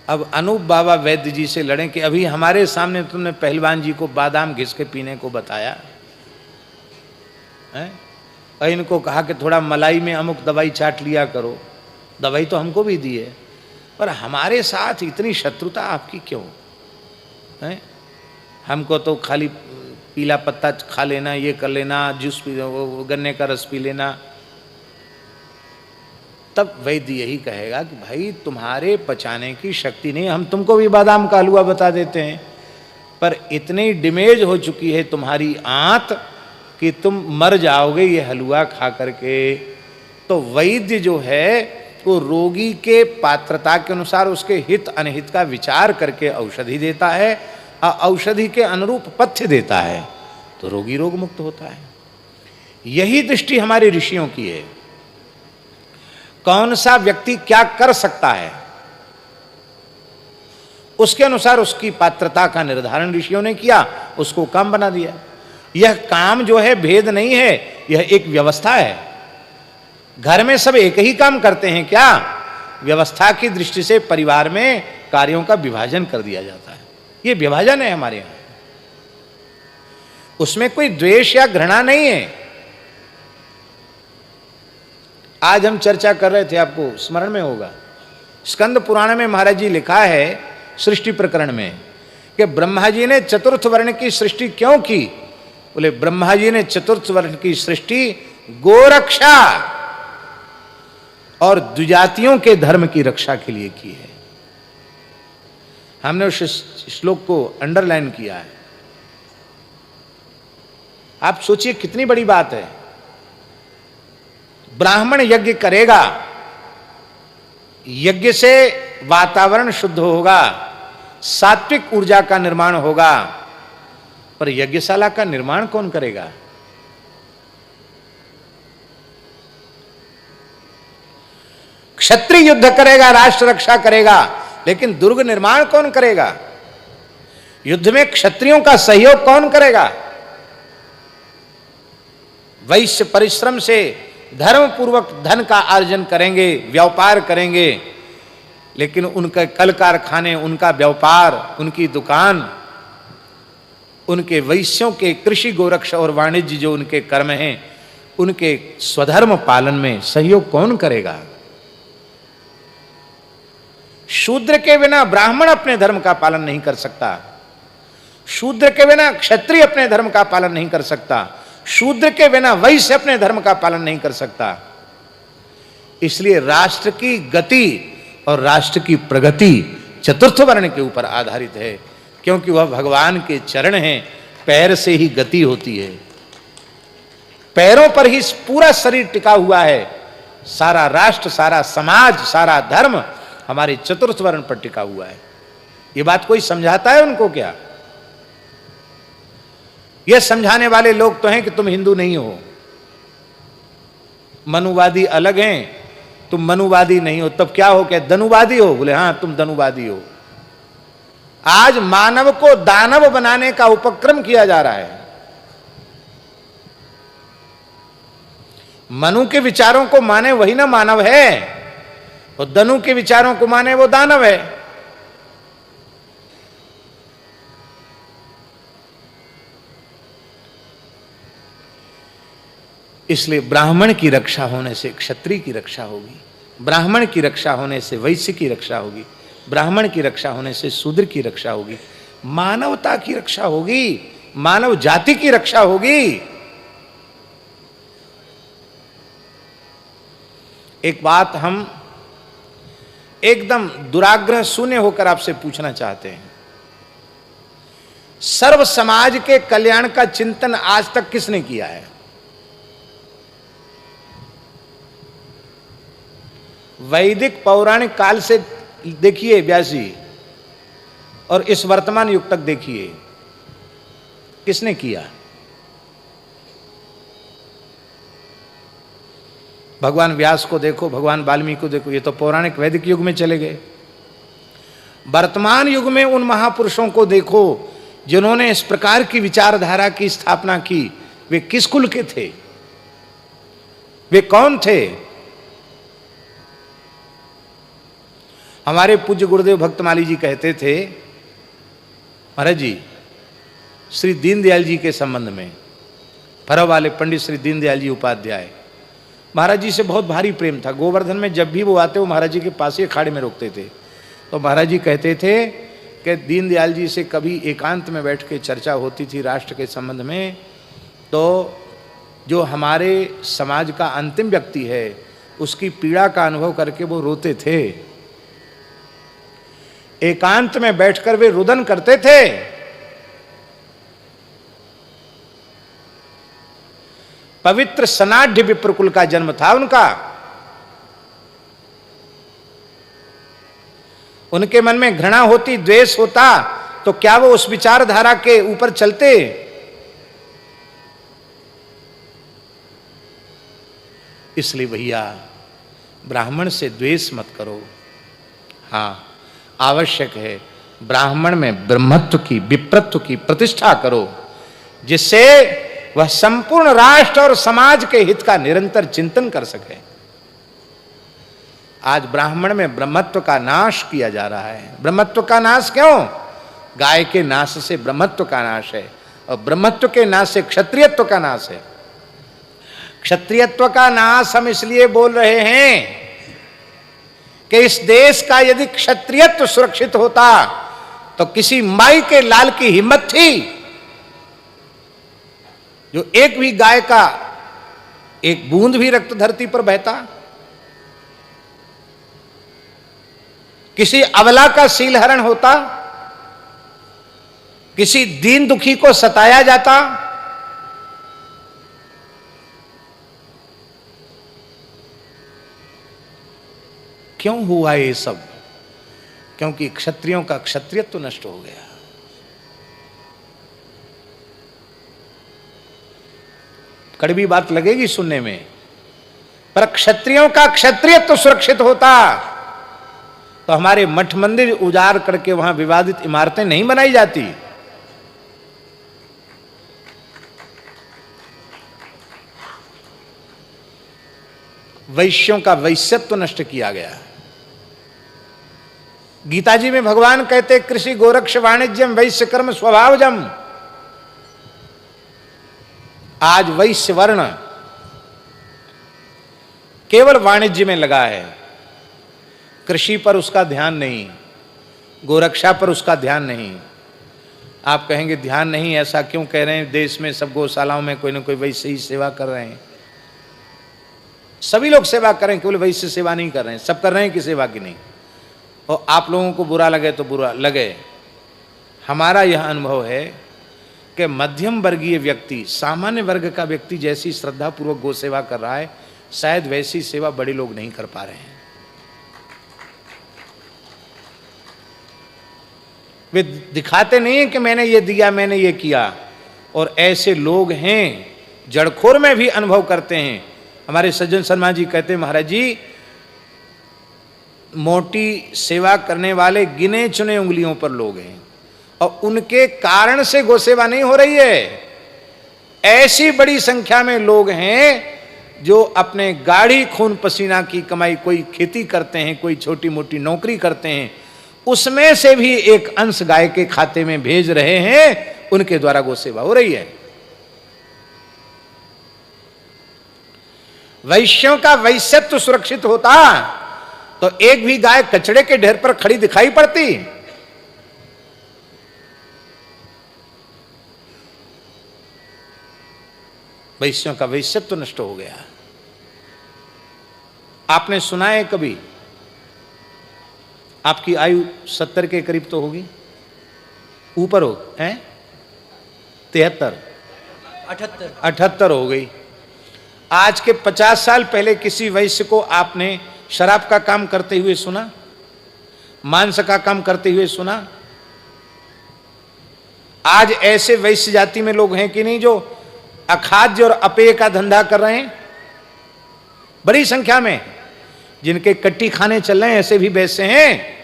अब अनूप बाबा वैद्य जी से लड़े कि अभी हमारे सामने तुमने पहलवान जी को बादाम घिस के पीने को बताया है, और इनको कहा कि थोड़ा मलाई में अमुक दवाई चाट लिया करो, दवाई तो हमको भी दी है, पर हमारे साथ इतनी शत्रुता आपकी क्यों है? हमको तो खाली पीला पत्ता खा लेना, ये कर लेना, जूस पी, गन्ने का रस पी लेना। तब वैद्य यही कहेगा कि भाई तुम्हारे पचाने की शक्ति नहीं, हम तुमको भी बादाम का हलवा बता देते हैं, पर इतनी डैमेज हो चुकी है तुम्हारी आंत कि तुम मर जाओगे ये हलवा खा करके। तो वैद्य जो है वो रोगी के पात्रता के अनुसार उसके हित अनहित का विचार करके औषधि देता है, और औषधि के अनुरूप पथ्य देता है, तो रोगी रोग मुक्त होता है। यही दृष्टि हमारे ऋषियों की है। कौन सा व्यक्ति क्या कर सकता है उसके अनुसार उसकी पात्रता का निर्धारण ऋषियों ने किया, उसको काम बना दिया। यह काम जो है भेद नहीं है, यह एक व्यवस्था है। घर में सब एक ही काम करते हैं क्या? व्यवस्था की दृष्टि से परिवार में कार्यों का विभाजन कर दिया जाता है, ये विभाजन है हमारे यहां, उसमें कोई द्वेष या घृणा नहीं है। आज हम चर्चा कर रहे थे, आपको स्मरण में होगा, स्कंद पुराण में महाराज जी लिखा है सृष्टि प्रकरण में कि ब्रह्मा जी ने चतुर्थ वर्ण की सृष्टि क्यों की? बोले ब्रह्मा जी ने चतुर्थ वर्ण की सृष्टि गोरक्षा और द्विजातियों के धर्म की रक्षा के लिए की है। हमने उस श्लोक को अंडरलाइन किया है। आप सोचिए कितनी बड़ी बात है। ब्राह्मण यज्ञ करेगा, यज्ञ से वातावरण शुद्ध होगा, सात्विक ऊर्जा का निर्माण होगा, पर यज्ञशाला का निर्माण कौन करेगा? क्षत्रिय युद्ध करेगा, राष्ट्र रक्षा करेगा, लेकिन दुर्ग निर्माण कौन करेगा? युद्ध में क्षत्रियों का सहयोग कौन करेगा? वैश्य परिश्रम से धर्म पूर्वक धन का अर्जन करेंगे, व्यापार करेंगे, लेकिन उनके कल कारखाने, उनका व्यापार, उनकी दुकान, उनके वैश्यों के कृषि गोरक्ष और वाणिज्य जो उनके कर्म हैं, उनके स्वधर्म पालन में सहयोग कौन करेगा? शूद्र के बिना ब्राह्मण अपने धर्म का पालन नहीं कर सकता, शूद्र के बिना क्षत्रिय अपने धर्म का पालन नहीं कर सकता, शूद्र के बिना वैश्य अपने धर्म का पालन नहीं कर सकता। इसलिए राष्ट्र की गति और राष्ट्र की प्रगति चतुर्थ वर्ण के ऊपर आधारित है, क्योंकि वह भगवान के चरण हैं। पैर से ही गति होती है, पैरों पर ही पूरा शरीर टिका हुआ है। सारा राष्ट्र, सारा समाज, सारा धर्म हमारे चतुर्थ वर्ण पर टिका हुआ है। ये बात कोई समझाता है उनको क्या? ये समझाने वाले लोग तो हैं कि तुम हिंदू नहीं हो, मनुवादी अलग हैं, तुम मनुवादी नहीं हो, तब क्या हो? क्या धनुवादी हो? बोले हां तुम धनुवादी हो। आज मानव को दानव बनाने का उपक्रम किया जा रहा है। मनु के विचारों को माने वही ना मानव है, और धनु के विचारों को माने वो दानव है। इसलिए ब्राह्मण की रक्षा होने से क्षत्रिय की रक्षा होगी, ब्राह्मण की रक्षा होने से वैश्य की रक्षा होगी, ब्राह्मण की रक्षा होने से शूद्र की रक्षा होगी, मानवता की रक्षा होगी, मानव जाति की रक्षा होगी। एक बात हम एकदम दुराग्रह शून्य होकर आपसे पूछना चाहते हैं, सर्व समाज के कल्याण का चिंतन आज तक किसने किया है? वैदिक पौराणिक काल से देखिए व्यासी, और इस वर्तमान युग तक देखिए, किसने किया? भगवान व्यास को देखो, भगवान वाल्मीकि को देखो, ये तो पौराणिक वैदिक युग में चले गए। वर्तमान युग में उन महापुरुषों को देखो जिन्होंने इस प्रकार की विचारधारा की स्थापना की। वे किस कुल के थे? वे कौन थे? हमारे पूज्य गुरुदेव भक्तमाली जी कहते थे, महाराज जी श्री दीनदयाल जी के संबंध में, फरव वाले पंडित श्री दीनदयाल जी उपाध्याय, महाराज जी से बहुत भारी प्रेम था। गोवर्धन में जब भी वो आते वो महाराज जी के पास ही अखाड़े में रोकते थे। तो महाराज जी कहते थे कि दीनदयाल जी से कभी एकांत में बैठ के चर्चा होती थी राष्ट्र के संबंध में, तो जो हमारे समाज का अंतिम व्यक्ति है उसकी पीड़ा का अनुभव करके वो रोते थे। एकांत में बैठकर वे रुदन करते थे। पवित्र सनाढ़ विप्रकुल का जन्म था उनका। उनके मन में घृणा होती, द्वेष होता, तो क्या वो उस विचारधारा के ऊपर चलते? इसलिए भैया ब्राह्मण से द्वेष मत करो। हाँ, आवश्यक है ब्राह्मण में ब्रह्मत्व की, विप्रत्व की प्रतिष्ठा करो, जिससे वह संपूर्ण राष्ट्र और समाज के हित का निरंतर चिंतन कर सके। आज ब्राह्मण में ब्रह्मत्व का नाश किया जा रहा है। ब्रह्मत्व का नाश क्यों? गाय के नाश से ब्रह्मत्व का नाश है, और ब्रह्मत्व के नाश से क्षत्रियत्व का नाश है। क्षत्रियत्व का नाश हम इसलिए बोल रहे हैं कि इस देश का यदि क्षत्रियत्व सुरक्षित होता तो किसी माई के लाल की हिम्मत थी जो एक भी गाय का एक बूंद भी रक्त धरती पर बहता? किसी अबला का शीलहरण होता? किसी दीन दुखी को सताया जाता? क्यों हुआ ये सब? क्योंकि क्षत्रियों का क्षत्रियत्व नष्ट हो गया। कड़वी बात लगेगी सुनने में, पर क्षत्रियों का क्षत्रियत्व सुरक्षित होता तो हमारे मठ मंदिर उजाड़ करके वहां विवादित इमारतें नहीं बनाई जाती। वैश्यों का वैश्यत्व नष्ट किया गया। गीता जी में भगवान कहते कृषि गोरक्ष वाणिज्यम वैश्य कर्म स्वभावजम। आज वैश्य वर्ण केवल वाणिज्य में लगा है, कृषि पर उसका ध्यान नहीं, गोरक्षा पर उसका ध्यान नहीं। आप कहेंगे ध्यान नहीं, ऐसा क्यों कह रहे हैं? देश में सब गौशालाओं में कोई ना कोई वैश्य ही सेवा कर रहे हैं। सभी लोग सेवा करें, केवल वैश्य सेवा नहीं कर रहे हैं, सब कर रहे हैं कि सेवा की नहीं। और आप लोगों को बुरा लगे तो बुरा लगे, हमारा यह अनुभव है कि मध्यम वर्गीय व्यक्ति, सामान्य वर्ग का व्यक्ति जैसी श्रद्धापूर्वक गौ सेवा कर रहा है, शायद वैसी सेवा बड़े लोग नहीं कर पा रहे हैं। वे दिखाते नहीं है कि मैंने ये दिया, मैंने ये किया। और ऐसे लोग हैं, जड़खोर में भी अनुभव करते हैं। हमारे सज्जन शर्मा जी कहते हैं, महाराज जी मोटी सेवा करने वाले गिने चुने उंगलियों पर लोग हैं, और उनके कारण से गौ सेवा नहीं हो रही है। ऐसी बड़ी संख्या में लोग हैं जो अपने गाढ़ी खून पसीना की कमाई, कोई खेती करते हैं, कोई छोटी मोटी नौकरी करते हैं, उसमें से भी एक अंश गाय के खाते में भेज रहे हैं, उनके द्वारा गौ सेवा हो रही है। वैश्यों का वैश्यत्व सुरक्षित होता तो एक भी गाय कचड़े के ढेर पर खड़ी दिखाई पड़ती। वैश्यों का वैश्यत्व नष्ट हो गया। आपने सुना है कभी? आपकी आयु 70 के करीब तो होगी, ऊपर हो हैं? 73 78 हो गई। आज के 50 साल पहले किसी वैश्य को आपने शराब का काम करते हुए सुना? मांस का काम करते हुए सुना? आज ऐसे वैश्य जाति में लोग हैं कि नहीं जो अखाद्य और अपेय का धंधा कर रहे हैं? बड़ी संख्या में जिनके कट्टी खाने चल रहे हैं, ऐसे भी वैश्य हैं।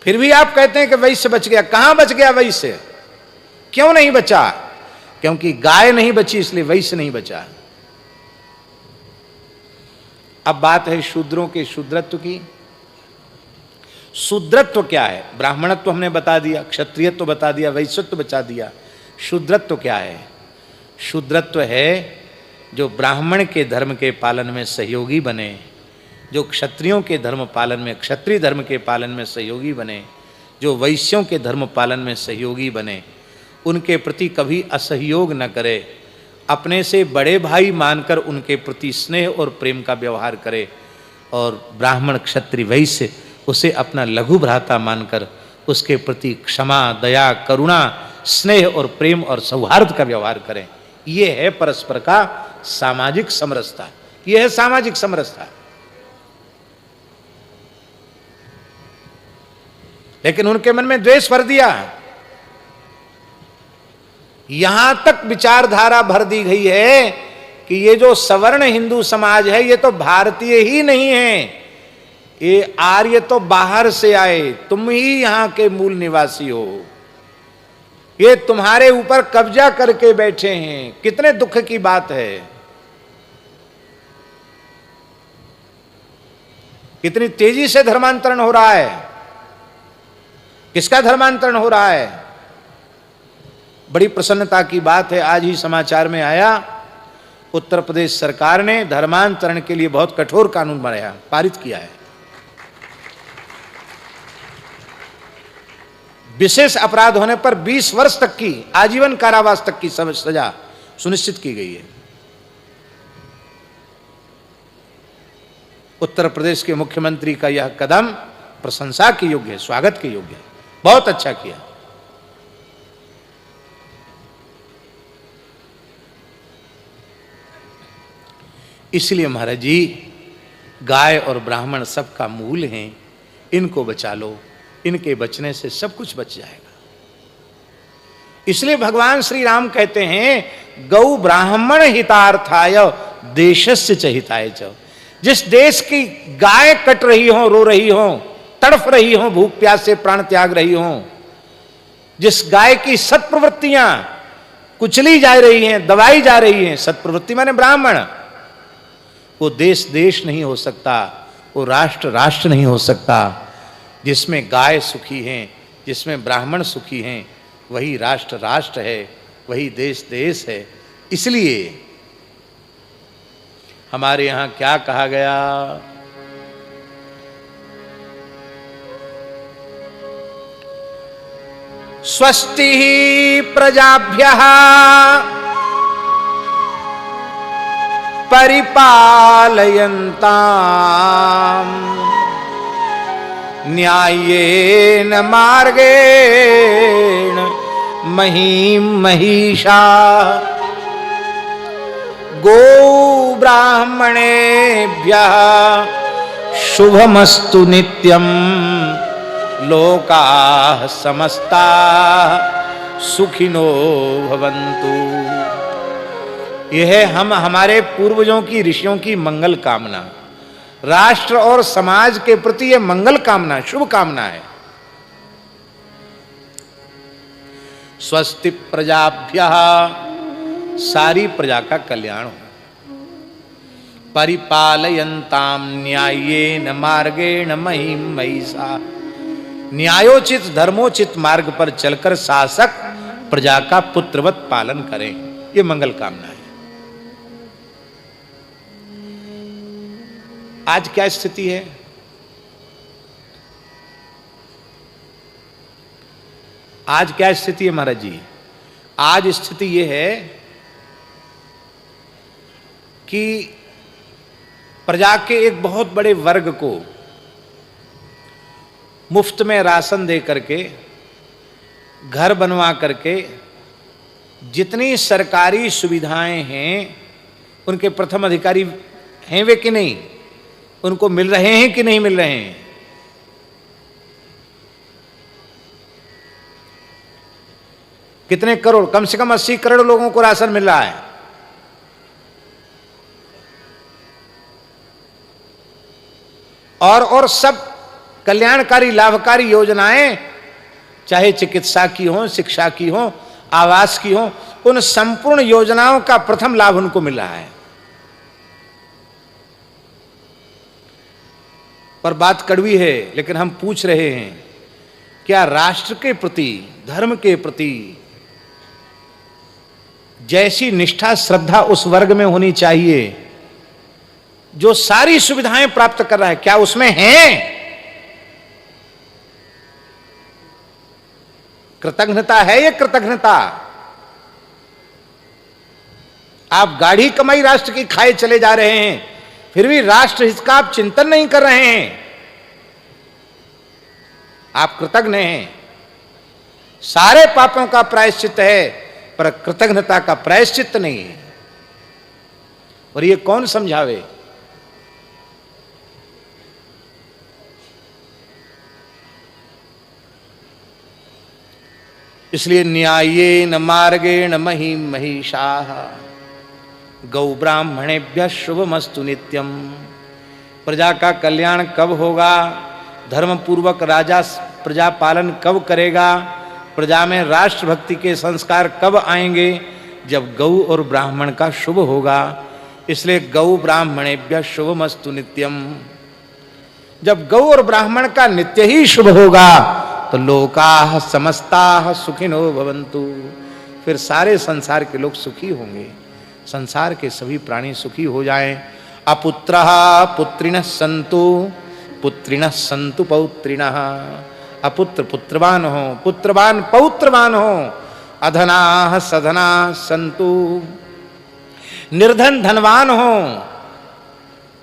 फिर भी आप कहते हैं कि वैश्य बच गया। कहां बच गया वैश्य? क्यों नहीं बचा? क्योंकि गाय नहीं बची, इसलिए वैश्य नहीं बचा। अब बात है शूद्रों के शूद्रत्व की। शूद्रत्व क्या है? ब्राह्मणत्व हमने बता दिया, क्षत्रियत्व बता दिया, वैश्यत्व बता दिया। शूद्रत्व क्या है? शूद्रत्व है जो ब्राह्मण के धर्म के पालन में सहयोगी बने, जो क्षत्रियों के धर्म पालन में, क्षत्रिय धर्म के पालन में सहयोगी बने, जो वैश्यों के धर्म पालन में सहयोगी बने, उनके प्रति कभी असहयोग न करे, अपने से बड़े भाई मानकर उनके प्रति स्नेह और प्रेम का व्यवहार करे, और ब्राह्मण क्षत्रिय वैश्य उसे अपना लघु भ्राता मानकर उसके प्रति क्षमा, दया, करुणा, स्नेह और प्रेम और सौहार्द का व्यवहार करें। ये है परस्पर का सामाजिक समरसता, ये है सामाजिक समरसता। लेकिन उनके मन में द्वेष भर दिया। यहां तक विचारधारा भर दी गई है कि ये जो सवर्ण हिंदू समाज है ये तो भारतीय ही नहीं है, ये आर्य तो बाहर से आए, तुम ही यहां के मूल निवासी हो, ये तुम्हारे ऊपर कब्जा करके बैठे हैं। कितने दुख की बात है, कितनी तेजी से धर्मांतरण हो रहा है। किसका धर्मांतरण हो रहा है? बड़ी प्रसन्नता की बात है, आज ही समाचार में आया, उत्तर प्रदेश सरकार ने धर्मांतरण के लिए बहुत कठोर कानून बनाया, पारित किया है। विशेष अपराध होने पर 20 वर्ष तक की आजीवन कारावास तक की सजा सुनिश्चित की गई है। उत्तर प्रदेश के मुख्यमंत्री का यह कदम प्रशंसा के योग्य है, स्वागत के योग्य है, बहुत अच्छा किया। इसलिए महाराज जी, गाय और ब्राह्मण सबका मूल हैं, इनको बचा लो, इनके बचने से सब कुछ बच जाएगा। इसलिए भगवान श्री राम कहते हैं गौ ब्राह्मण हितार्थाय देशस्य च हिताय च। जिस देश की गाय कट रही हो, रो रही हो, तड़फ रही हो, भूख प्यास से प्राण त्याग रही हो, जिस गाय की सत्प्रवृत्तियां कुचली जा रही हैं, दबाई जा रही हैं। सत्प्रवृत्ति माने ब्राह्मण। वो देश देश नहीं हो सकता, वो राष्ट्र राष्ट्र नहीं हो सकता। जिसमें गाय सुखी हैं, जिसमें ब्राह्मण सुखी हैं, वही राष्ट्र राष्ट्र है, वही देश देश है। इसलिए हमारे यहां क्या कहा गया, स्वस्ति प्रजाभ्यः परिपालयन्ताम् न्याय्येन मार्गेण महीं महिषा गो ब्राह्मणेभ्यः शुभमस्तु नित्यम् लोकाः समस्ताः सुखिनो भवन्तु। यह है हमारे पूर्वजों की, ऋषियों की मंगल कामना। राष्ट्र और समाज के प्रति यह मंगल कामना, शुभ कामना है। स्वस्ति प्रजाभ्यः, सारी प्रजा का कल्याण हो। परिपालयन्ताम न्याय्येन मार्गेण महीं महिषा, न्यायोचित धर्मोचित मार्ग पर चलकर शासक प्रजा का पुत्रवत पालन करें, ये मंगल कामना है। आज क्या स्थिति है? आज क्या स्थिति है महाराज जी? आज स्थिति यह है कि प्रजा के एक बहुत बड़े वर्ग को मुफ्त में राशन दे करके, घर बनवा करके, जितनी सरकारी सुविधाएं हैं उनके प्रथम अधिकारी हैं वे कि नहीं, उनको मिल रहे हैं कि नहीं मिल रहे हैं? कितने करोड़, कम से कम 80 करोड़ लोगों को राशन मिल रहा है। और सब कल्याणकारी लाभकारी योजनाएं, चाहे चिकित्सा की हो, शिक्षा की हो, आवास की हो, उन संपूर्ण योजनाओं का प्रथम लाभ उनको मिल रहा है। पर बात कड़वी है, लेकिन हम पूछ रहे हैं, क्या राष्ट्र के प्रति, धर्म के प्रति जैसी निष्ठा श्रद्धा उस वर्ग में होनी चाहिए जो सारी सुविधाएं प्राप्त कर रहा है, क्या उसमें है? कृतज्ञता है ये कृतज्ञता? आप गाढ़ी कमाई राष्ट्र की खाए चले जा रहे हैं, फिर भी राष्ट्र हित का आप चिंतन नहीं कर रहे हैं। आप कृतज्ञ हैं, सारे पापों का प्रायश्चित है, पर कृतज्ञता का प्रायश्चित नहीं है। और ये कौन समझावे? इसलिए न्याय्येन मार्गेण महीं महिषाः गौ ब्राह्मणेभ्यः शुभमस्तु नित्यम। प्रजा का कल्याण कब होगा? धर्म पूर्वक राजा प्रजा पालन कब करेगा? प्रजा में राष्ट्रभक्ति के संस्कार कब आएंगे? जब गौ और ब्राह्मण का शुभ होगा। इसलिए गौ ब्राह्मणेभ्यः शुभमस्तु नित्यम। जब गौ और ब्राह्मण का नित्य ही शुभ होगा तो लोकाः समस्ताः सुखिनो भवन्तु, फिर सारे संसार के लोग सुखी होंगे, संसार के सभी प्राणी सुखी हो जाएं। अपुत्रः पुत्रिणः सन्तु, पुत्रिणः सन्तु पौत्रिणः। अपुत्र पुत्रवान हो, पुत्रवान पौत्रवान हो। अधनाः सधनाः सन्तु, निर्धन धनवान हो।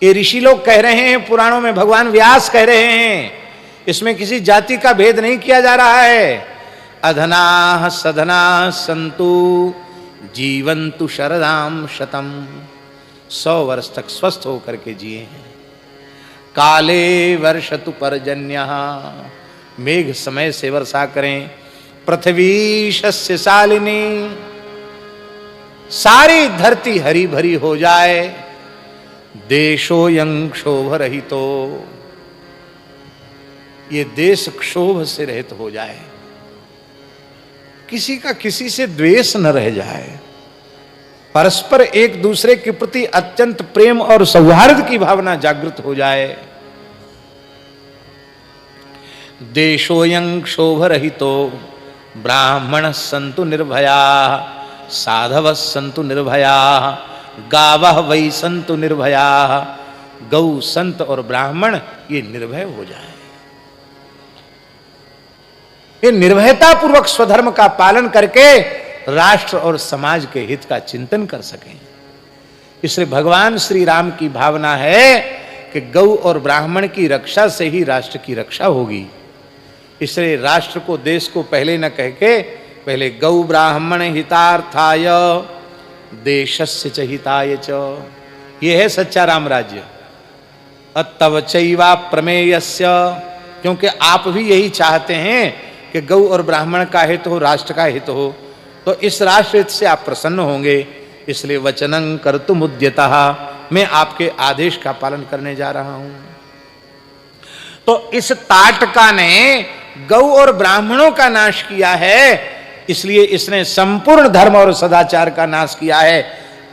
ये ऋषि लोग कह रहे हैं, पुराणों में भगवान व्यास कह रहे हैं, इसमें किसी जाति का भेद नहीं किया जा रहा है। अधनाः सधनाः सन्तु जीवन्तु शरदां शतम। 100 वर्ष तक स्वस्थ होकर के जिए हैं। काले वर्षतु पर्जन्यः, मेघ समय से वर्षा करें। पृथ्वी शस्यशालिनी, सारी धरती हरी भरी हो जाए। देशोऽयं क्षोभरहितो, ये देश क्षोभ से रहित हो जाए। किसी का किसी से द्वेष न रह जाए, परस्पर एक दूसरे के प्रति अत्यंत प्रेम और सौहार्द की भावना जागृत हो जाए। देशोऽयं क्षोभरहितो ब्राह्मणः सन्तु निर्भयाः साधवः सन्तु निर्भयाः गावः वै सन्तु निर्भयाः। गौ, संत और ब्राह्मण ये निर्भय हो जाए, ये निर्भयता पूर्वक स्वधर्म का पालन करके राष्ट्र और समाज के हित का चिंतन कर सकें। इसलिए भगवान श्री राम की भावना है कि गौ और ब्राह्मण की रक्षा से ही राष्ट्र की रक्षा होगी। इसलिए राष्ट्र को, देश को पहले न कह के पहले गौ ब्राह्मण हितार्थाय देशस्य च हिताय च, ये है सच्चा राम राज्य। अतव चैवा प्रमेयस्य, क्योंकि आप भी यही चाहते हैं कि गौ और ब्राह्मण का हित हो, राष्ट्र का हित हो, तो इस राष्ट्र हित से आप प्रसन्न होंगे। इसलिए वचनं कर्तुम उद्यतः, मैं आपके आदेश का पालन करने जा रहा हूं। तो इस ताटका ने गौ और ब्राह्मणों का नाश किया है, इसलिए इसने संपूर्ण धर्म और सदाचार का नाश किया है,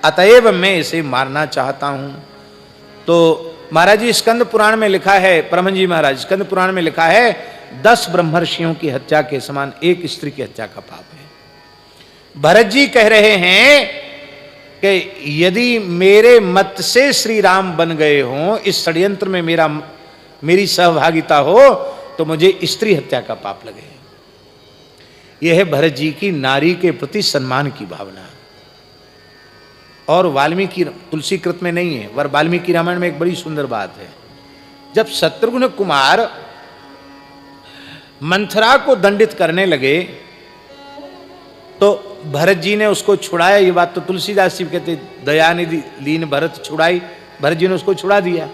अतएव मैं इसे मारना चाहता हूं। तो महाराज जी स्कंद पुराण में लिखा है, परमहंस जी महाराज स्कंद पुराण में लिखा है 10 ब्रह्मर्षियों की हत्या के समान एक स्त्री की हत्या का पाप है। भरत जी कह रहे हैं कि यदि मेरे मत से श्री राम बन गए हों, इस षड्यंत्र में मेरी सहभागिता हो, तो मुझे स्त्री हत्या का पाप लगे। यह है भरत जी की नारी के प्रति सम्मान की भावना। और वाल्मीकि तुलसी कृत में नहीं है, वर वाल्मीकि रामायण में एक बड़ी सुंदर बात है। जब शत्रुघ्न कुमार मंथरा को दंडित करने लगे तो भरत जी ने उसको छुड़ाया। ये बात तो तुलसीदास जी कहते, दयानिधि लीन भरत छुड़ाई, भरत जी ने उसको छुड़ा दिया।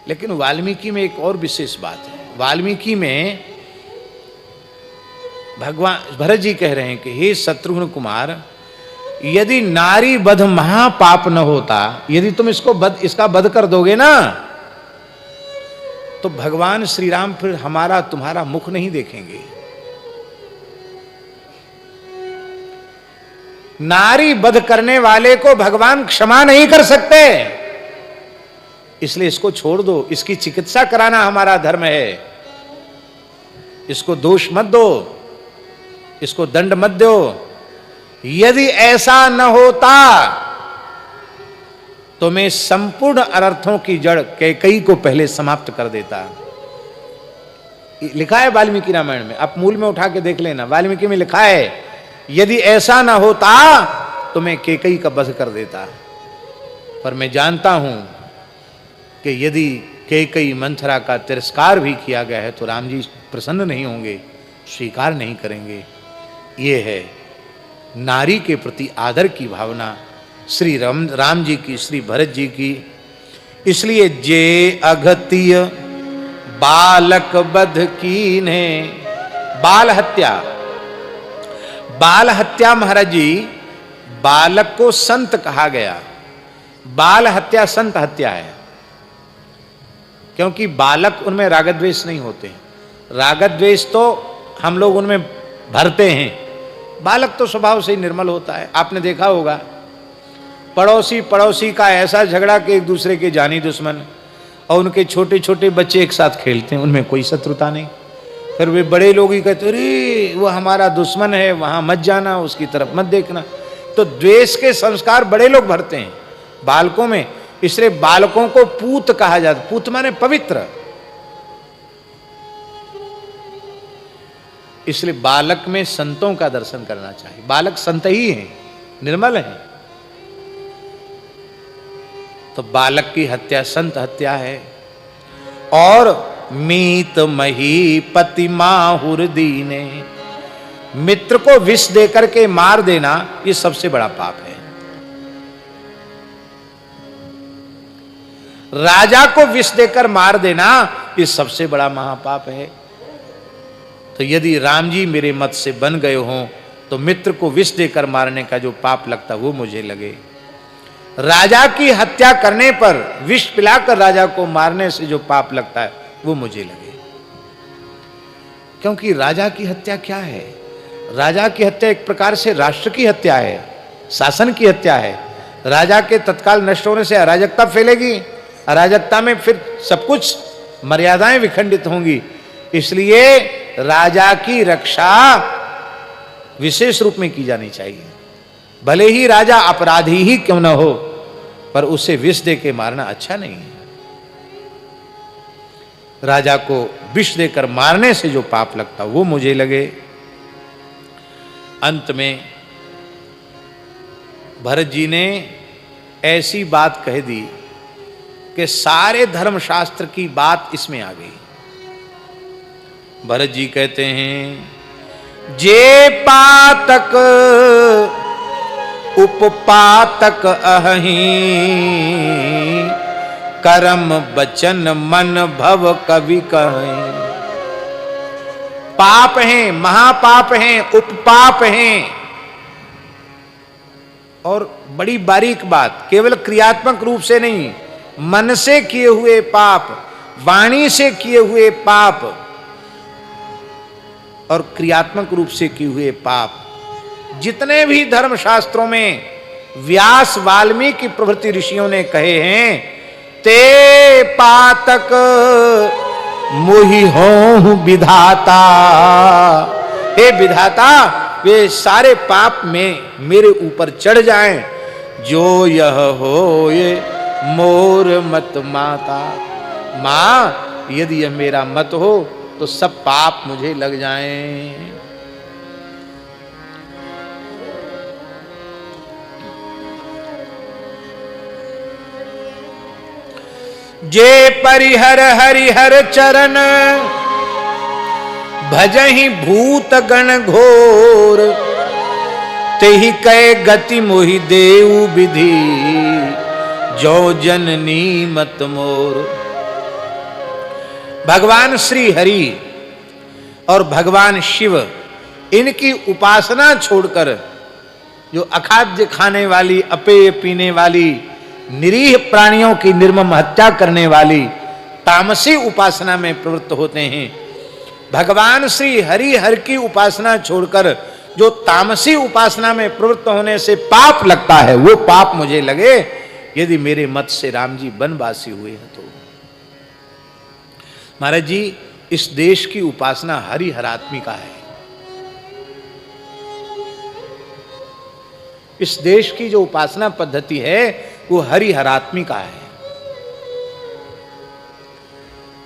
लेकिन वाल्मीकि में एक और विशेष बात है। वाल्मीकि में भगवान भरत जी कह रहे हैं कि हे शत्रुघ्न कुमार, यदि नारी वध महापाप न होता, यदि तुम इसका वध कर दोगे ना, तो भगवान श्री राम फिर हमारा तुम्हारा मुख नहीं देखेंगे। नारी वध करने वाले को भगवान क्षमा नहीं कर सकते, इसलिए इसको छोड़ दो, इसकी चिकित्सा कराना हमारा धर्म है। इसको दोष मत दो, इसको दंड मत दो। यदि ऐसा न होता तो मैं संपूर्ण अनर्थों की जड़ कैकेयी को पहले समाप्त कर देता। लिखा है वाल्मीकि रामायण में, आप मूल में उठा के देख लेना। वाल्मीकि में लिखा है यदि ऐसा न होता तो मैं कैकेयी का वध कर देता। पर मैं जानता हूं कि यदि कैकेयी मंथरा का तिरस्कार भी किया गया है तो राम जी प्रसन्न नहीं होंगे, स्वीकार नहीं करेंगे। ये है नारी के प्रति आदर की भावना श्री राम जी की, श्री भरत जी की। इसलिए जे अघतिय बालक बध कीन्हे, बाल हत्या, बाल हत्या महाराज जी, बालक को संत कहा गया। बाल हत्या संत हत्या है, क्योंकि बालक उनमें रागद्वेष नहीं होते। रागद्वेष तो हम लोग उनमें भरते हैं, बालक तो स्वभाव से ही निर्मल होता है। आपने देखा होगा पड़ोसी का ऐसा झगड़ा कि एक दूसरे के जानी दुश्मन, और उनके छोटे छोटे बच्चे एक साथ खेलते हैं, उनमें कोई शत्रुता नहीं। फिर वे बड़े लोग ही कहते अरे वो हमारा दुश्मन है, वहां मत जाना, उसकी तरफ मत देखना। तो द्वेष के संस्कार बड़े लोग भरते हैं बालकों में, इसलिए बालकों को पूत कहा जाता। पूत माने पवित्र। इसलिए बालक में संतों का दर्शन करना चाहिए। बालक संत ही हैं, निर्मल हैं। तो बालक की हत्या संत हत्या है। और मीत मही पति माहुर दीने, मित्र को विष देकर के मार देना ये सबसे बड़ा पाप है। राजा को विष देकर मार देना ये सबसे बड़ा महापाप है। तो यदि राम जी मेरे मत से बन गए हों तो मित्र को विष देकर मारने का जो पाप लगता वो मुझे लगे। राजा की हत्या करने पर, विष पिलाकर राजा को मारने से जो पाप लगता है वो मुझे लगे। क्योंकि राजा की हत्या क्या है? राजा की हत्या एक प्रकार से राष्ट्र की हत्या है, शासन की हत्या है। राजा के तत्काल नष्ट होने से अराजकता फैलेगी, अराजकता में फिर सब कुछ मर्यादाएं विखंडित होंगी। इसलिए राजा की रक्षा विशेष रूप में की जानी चाहिए। भले ही राजा अपराधी ही क्यों न हो, पर उसे विष दे के मारना अच्छा नहीं है। राजा को विष देकर मारने से जो पाप लगता वो मुझे लगे। अंत में भरत जी ने ऐसी बात कह दी कि सारे धर्मशास्त्र की बात इसमें आ गई। भरत जी कहते हैं, जे पातक उपपातक अहि, करम बचन मन भव कवि कहें। पाप हैं, महापाप हैं, उपपाप हैं। और बड़ी बारीक बात, केवल क्रियात्मक रूप से नहीं, मन से किए हुए पाप, वाणी से किए हुए पाप और क्रियात्मक रूप से किए हुए पाप, जितने भी धर्मशास्त्रों में व्यास वाल्मीकि प्रभृति ऋषियों ने कहे हैं, ते पातक मोहि हों विधाता। हे विधाता, वे सारे पाप में मेरे ऊपर चढ़ जाएं, जो यह हो ये मोर मत माता। मां, यदि यह मेरा मत हो तो सब पाप मुझे लग जाएं। जे परिहर हरिहर चरण, भजहि भूत गण घोर, तेहि कै गति मोहि देउ विधि, जो जननी मत मोर। भगवान श्री हरि और भगवान शिव, इनकी उपासना छोड़कर जो अखाद्य खाने वाली, अपेय पीने वाली, निरीह प्राणियों की निर्मम हत्या करने वाली तामसी उपासना में प्रवृत्त होते हैं, भगवान श्री हरि हर की उपासना छोड़कर जो तामसी उपासना में प्रवृत्त होने से पाप लगता है, वो पाप मुझे लगे यदि मेरे मत से राम जी वनवासी हुए हैं तो। महाराज जी, इस देश की उपासना हरिहरात्मिका है। इस देश की जो उपासना पद्धति है वो हरिहरात्मिका है।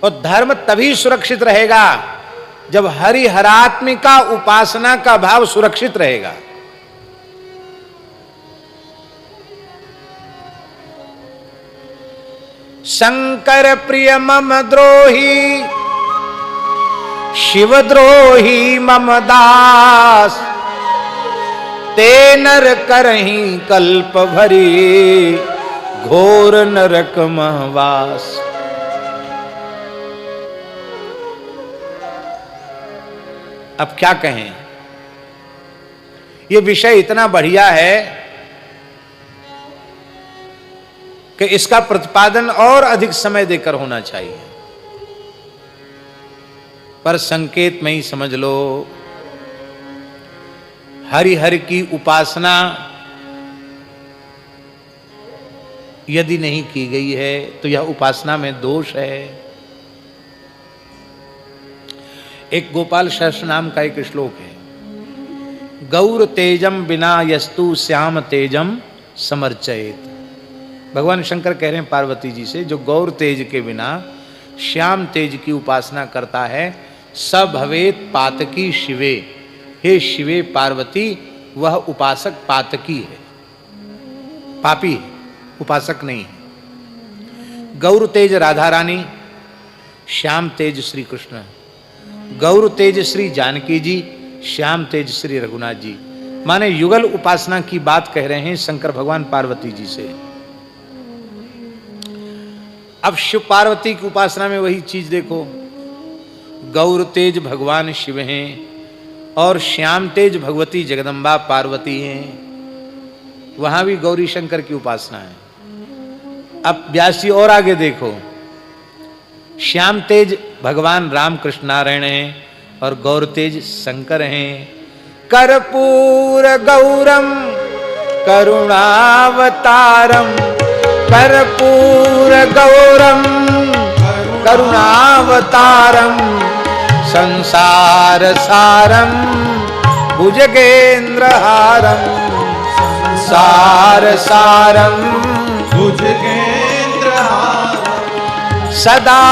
और धर्म तभी सुरक्षित रहेगा जब हरिहरात्मिका उपासना का भाव सुरक्षित रहेगा। शंकर प्रिय मम द्रोही, शिव द्रोही मम दास, ते नर करहीं कल्प भरी, घोर नरक महवास। अब क्या कहें, यह विषय इतना बढ़िया है कि इसका प्रतिपादन और अधिक समय देकर होना चाहिए, पर संकेत में ही समझ लो। हरिहर की उपासना यदि नहीं की गई है तो यह उपासना में दोष है। एक गोपाल सहस्त्र नाम का एक श्लोक है, गौर तेजम बिना यस्तु श्याम तेजम समर्चयेत। भगवान शंकर कह रहे हैं पार्वती जी से, जो गौर तेज के बिना श्याम तेज की उपासना करता है, स भवेत पातकी शिवे। हे शिवे पार्वती, वह उपासक पातकी है, पापी है, उपासक नहीं है। गौर तेज राधा रानी, श्याम तेज श्री कृष्ण। गौर तेज श्री जानकी जी, श्याम तेज श्री रघुनाथ जी। माने युगल उपासना की बात कह रहे हैं शंकर भगवान पार्वती जी से। अब शिव पार्वती की उपासना में वही चीज देखो, गौर तेज भगवान शिव हैं और श्याम तेज भगवती जगदम्बा पार्वती हैं। वहां भी गौरी शंकर की उपासना है। अब व्यास जी और आगे देखो, श्याम तेज भगवान राम कृष्ण नारायण हैं और गौर तेज शंकर हैं। कर्पूर गौरम करुणावतारम, कर्पूर गौरम करुणावतारम, संसार सारम भुजगेंद्रहारम, संसार सारम भुजगेंद्रहारम, सदा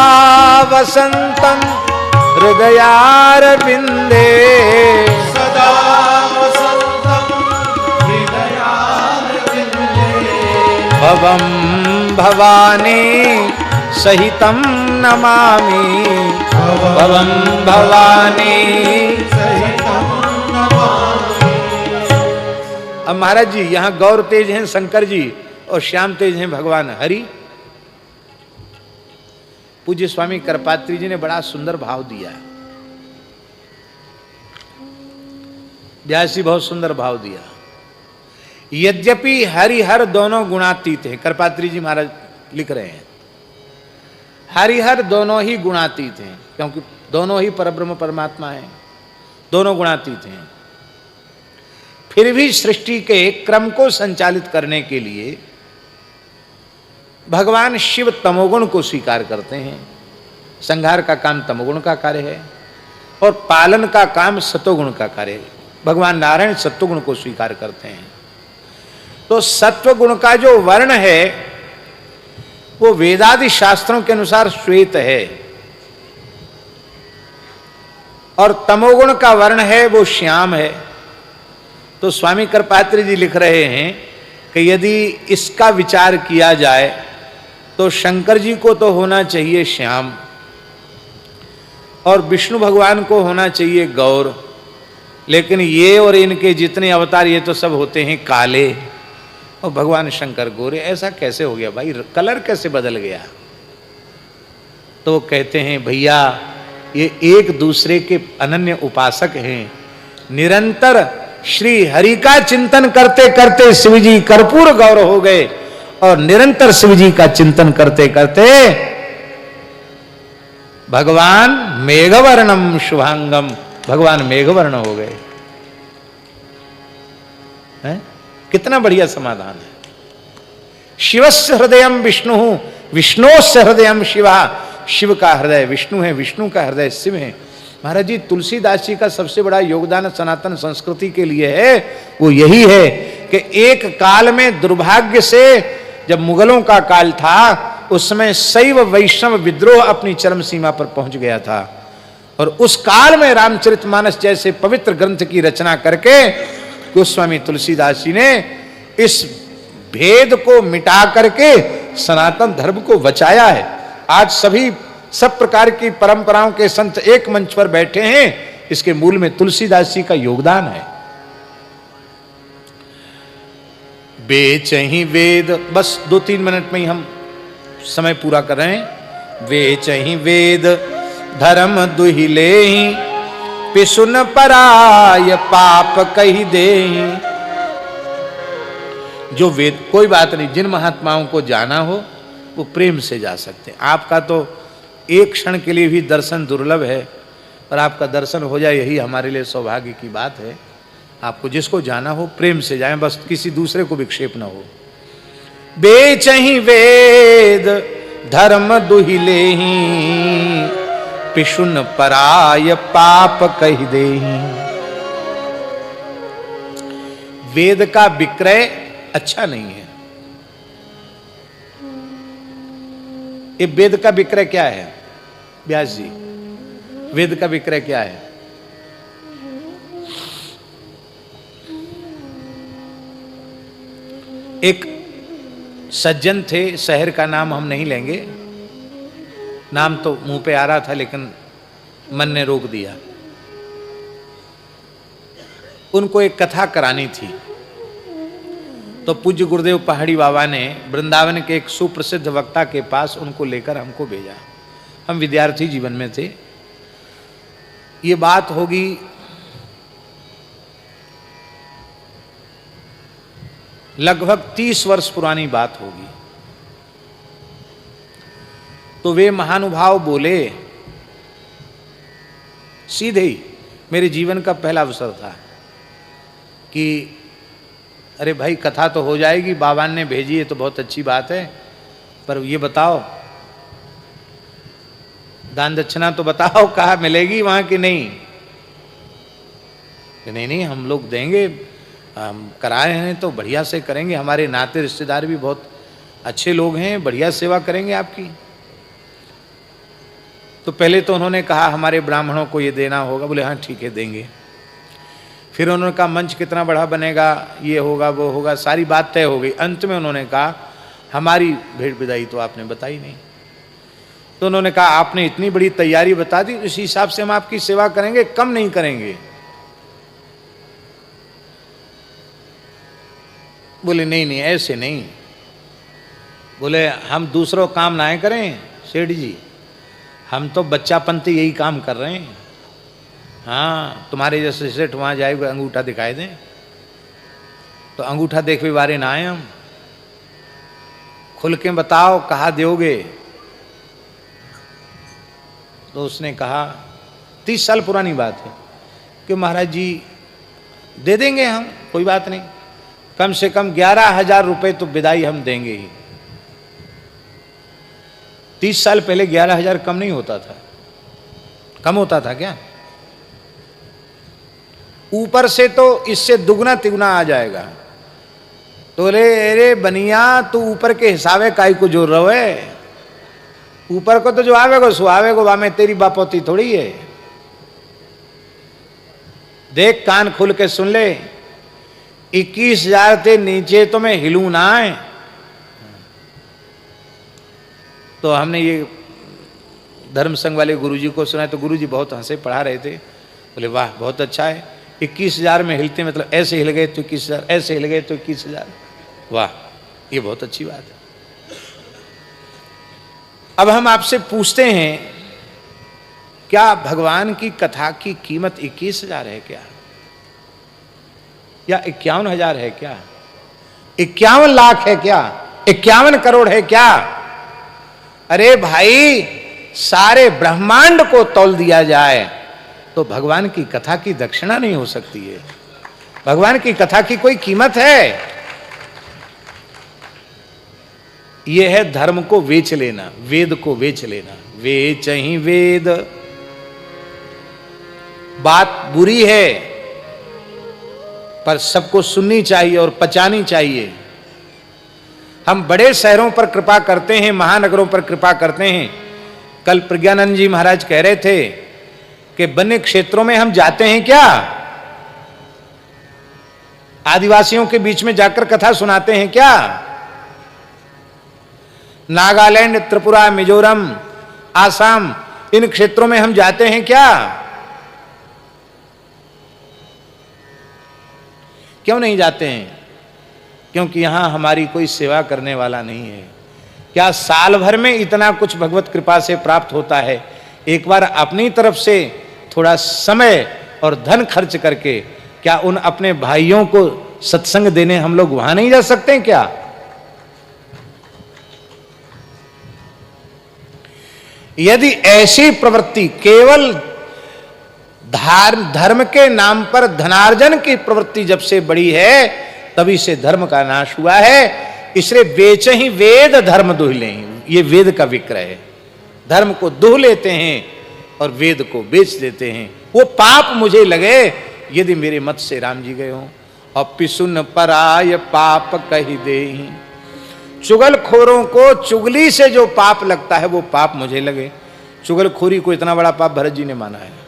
वसंतम हृदयारविंदे, सदा वसंतम हृदयारविंदे, भवं भवानी सहितं नमामि, भवं भवानी सहितं नमामि। अब महाराज जी यहाँ गौर तेज हैं शंकर जी और श्याम तेज हैं भगवान हरि। पूज्य स्वामी करपात्री जी ने बड़ा सुंदर भाव दिया, व्यास जी बहुत सुंदर भाव दिया। यद्यपि हरिहर दोनों गुणातीत हैं, करपात्री जी महाराज लिख रहे हैं, हरिहर दोनों ही गुणातीत हैं, क्योंकि दोनों ही परब्रह्म परमात्मा हैं, दोनों गुणातीत हैं। फिर भी सृष्टि के क्रम को संचालित करने के लिए भगवान शिव तमोगुण को स्वीकार करते हैं। संहार का काम तमोगुण का कार्य है और पालन का काम सत्वगुण का कार्य है। भगवान नारायण सत्वगुण को स्वीकार करते हैं। तो सत्वगुण का जो वर्ण है वो वेदादि शास्त्रों के अनुसार श्वेत है और तमोगुण का वर्ण है वो श्याम है। तो स्वामी करपात्री जी लिख रहे हैं कि यदि इसका विचार किया जाए तो शंकर जी को तो होना चाहिए श्याम और विष्णु भगवान को होना चाहिए गौर, लेकिन ये और इनके जितने अवतार ये तो सब होते हैं काले और भगवान शंकर गोरे। ऐसा कैसे हो गया भाई, कलर कैसे बदल गया? तो कहते हैं भैया ये एक दूसरे के अनन्य उपासक हैं। निरंतर श्री हरि का चिंतन करते करते शिवजी कर्पूर गौर हो गए और निरंतर शिवजी का चिंतन करते करते भगवान मेघवर्णम शुभांगम, भगवान मेघवर्ण हो गए। हैं? कितना बढ़िया समाधान है। शिवस्य हृदयम विष्णु, विष्णोस्य हृदयम शिवा, शिव का हृदय विष्णु है, विष्णु का हृदय शिव है। महाराज जी तुलसीदास जी का सबसे बड़ा योगदान सनातन संस्कृति के लिए है वो यही है कि एक काल में दुर्भाग्य से जब मुगलों का काल था उस समय शैव वैष्णव विद्रोह अपनी चरम सीमा पर पहुंच गया था और उस काल में रामचरितमानस जैसे पवित्र ग्रंथ की रचना करके गोस्वामी तुलसीदास जी ने इस भेद को मिटा करके सनातन धर्म को बचाया है। आज सभी सब प्रकार की परंपराओं के संत एक मंच पर बैठे हैं, इसके मूल में तुलसीदास जी का योगदान है। बेचही वेद, बस 2-3 मिनट में ही हम समय पूरा कर रहे हैं। बेचही वेद धर्म दुहिले पिसुन पराय पाप कही देही। जो वेद, कोई बात नहीं, जिन महात्माओं को जाना हो वो प्रेम से जा सकते हैं। आपका तो एक क्षण के लिए भी दर्शन दुर्लभ है, पर आपका दर्शन हो जाए यही हमारे लिए सौभाग्य की बात है। आपको जिसको जाना हो प्रेम से जाएं, बस किसी दूसरे को विक्षेप न हो। बेचही वेद धर्म दुहिलेही पिशुन पराय पाप कही देही। वेद का विक्रय अच्छा नहीं है। ये वेद का विक्रय क्या है व्यास जी? वेद का विक्रय क्या है? एक सज्जन थे, शहर का नाम हम नहीं लेंगे, नाम तो मुंह पे आ रहा था लेकिन मन ने रोक दिया। उनको एक कथा करानी थी तो पूज्य गुरुदेव पहाड़ी बाबा ने वृंदावन के एक सुप्रसिद्ध वक्ता के पास उनको लेकर हमको भेजा। हम विद्यार्थी जीवन में थे। ये बात होगी लगभग 30 वर्ष पुरानी बात होगी। तो वे महानुभाव बोले, सीधे ही, मेरे जीवन का पहला अवसर था, कि अरे भाई कथा तो हो जाएगी, बाबा ने भेजी है तो बहुत अच्छी बात है, पर ये बताओ दान दक्षिणा तो बताओ कहाँ मिलेगी वहाँ की नहीं। कि नहीं नहीं हम लोग देंगे, हम कराए हैं तो बढ़िया से करेंगे, हमारे नाते रिश्तेदार भी बहुत अच्छे लोग हैं, बढ़िया सेवा करेंगे आपकी। तो पहले तो उन्होंने कहा हमारे ब्राह्मणों को ये देना होगा, बोले हाँ ठीक है देंगे। फिर उन्होंने कहा मंच कितना बड़ा बनेगा, ये होगा वो होगा, सारी बात तय हो गई। अंत में उन्होंने कहा हमारी भेंट विदाई तो आपने बताई नहीं। तो उन्होंने कहा आपने इतनी बड़ी तैयारी बता दी, इसी हिसाब से हम आपकी सेवा करेंगे, कम नहीं करेंगे। बोले नहीं नहीं ऐसे नहीं, बोले हम दूसरों काम ना करें सेठ जी, हम तो बच्चापन से यही काम कर रहे हैं। हाँ तुम्हारे जैसे सेठ वहाँ जाए अंगूठा दिखाई दें तो अंगूठा देखने बारे ना आए हम, खुल के बताओ कहाँ दोगे। तो उसने कहा 30 साल पुरानी बात है कि महाराज जी दे देंगे हम, कोई बात नहीं, कम से कम 11,000 रुपये तो विदाई हम देंगे ही। 30 साल पहले 11,000 कम नहीं होता था, कम होता था क्या? ऊपर से तो इससे दुगना तिगुना आ जाएगा। तो अरे बनिया तू ऊपर के हिसाबे काई को जोर रहो है, ऊपर को तो जो आवेगो सो आवेगो, वामे तेरी बापोती थोड़ी है। देख कान खुल के सुन ले, 21,000 से नीचे तो मैं हिलू ना है। तो हमने ये धर्म संघ वाले गुरुजी को सुना, तो गुरुजी बहुत हंसे, पढ़ा रहे थे, बोले वाह बहुत अच्छा है, 21,000 में हिलते मतलब ऐसे हिल गए तो 21,000, ऐसे हिल गए तो 21,000, वाह ये बहुत अच्छी बात है। अब हम आपसे पूछते हैं क्या भगवान की कथा की कीमत 21,000 है क्या, या 51,000 है क्या, 51 लाख है क्या, 51 करोड़ है क्या? अरे भाई सारे ब्रह्मांड को तौल दिया जाए तो भगवान की कथा की दक्षिणा नहीं हो सकती है। भगवान की कथा की कोई कीमत है? यह है धर्म को बेच लेना, वेद को बेच लेना। वेच ही वेद, बात बुरी है पर सबको सुननी चाहिए और पचानी चाहिए। हम बड़े शहरों पर कृपा करते हैं, महानगरों पर कृपा करते हैं। कल प्रज्ञानंद जी महाराज कह रहे थे कि वन्य क्षेत्रों में हम जाते हैं क्या, आदिवासियों के बीच में जाकर कथा सुनाते हैं क्या? नागालैंड, त्रिपुरा, मिजोरम, आसाम, इन क्षेत्रों में हम जाते हैं क्या? क्यों नहीं जाते हैं? क्योंकि यहां हमारी कोई सेवा करने वाला नहीं है। क्या साल भर में इतना कुछ भगवत कृपा से प्राप्त होता है? एक बार अपनी तरफ से थोड़ा समय और धन खर्च करके क्या उन अपने भाइयों को सत्संग देने हम लोग वहां नहीं जा सकते हैं क्या? यदि ऐसी प्रवृत्ति केवल धर्म के नाम पर धनार्जन की प्रवृत्ति जब से बड़ी है तभी से धर्म का नाश हुआ है। इसलिए बेच ही वेद धर्म दुह लें, ये वेद का विक्रय है। धर्म को दुह लेते हैं और वेद को बेच देते हैं। वो पाप मुझे लगे यदि मेरे मत से राम जी गए हों। और पिसुन पराय पाप कही दे, चुगलखोरों को चुगली से जो पाप लगता है वो पाप मुझे लगे। चुगलखोरी को इतना बड़ा पाप भरत जी ने माना है।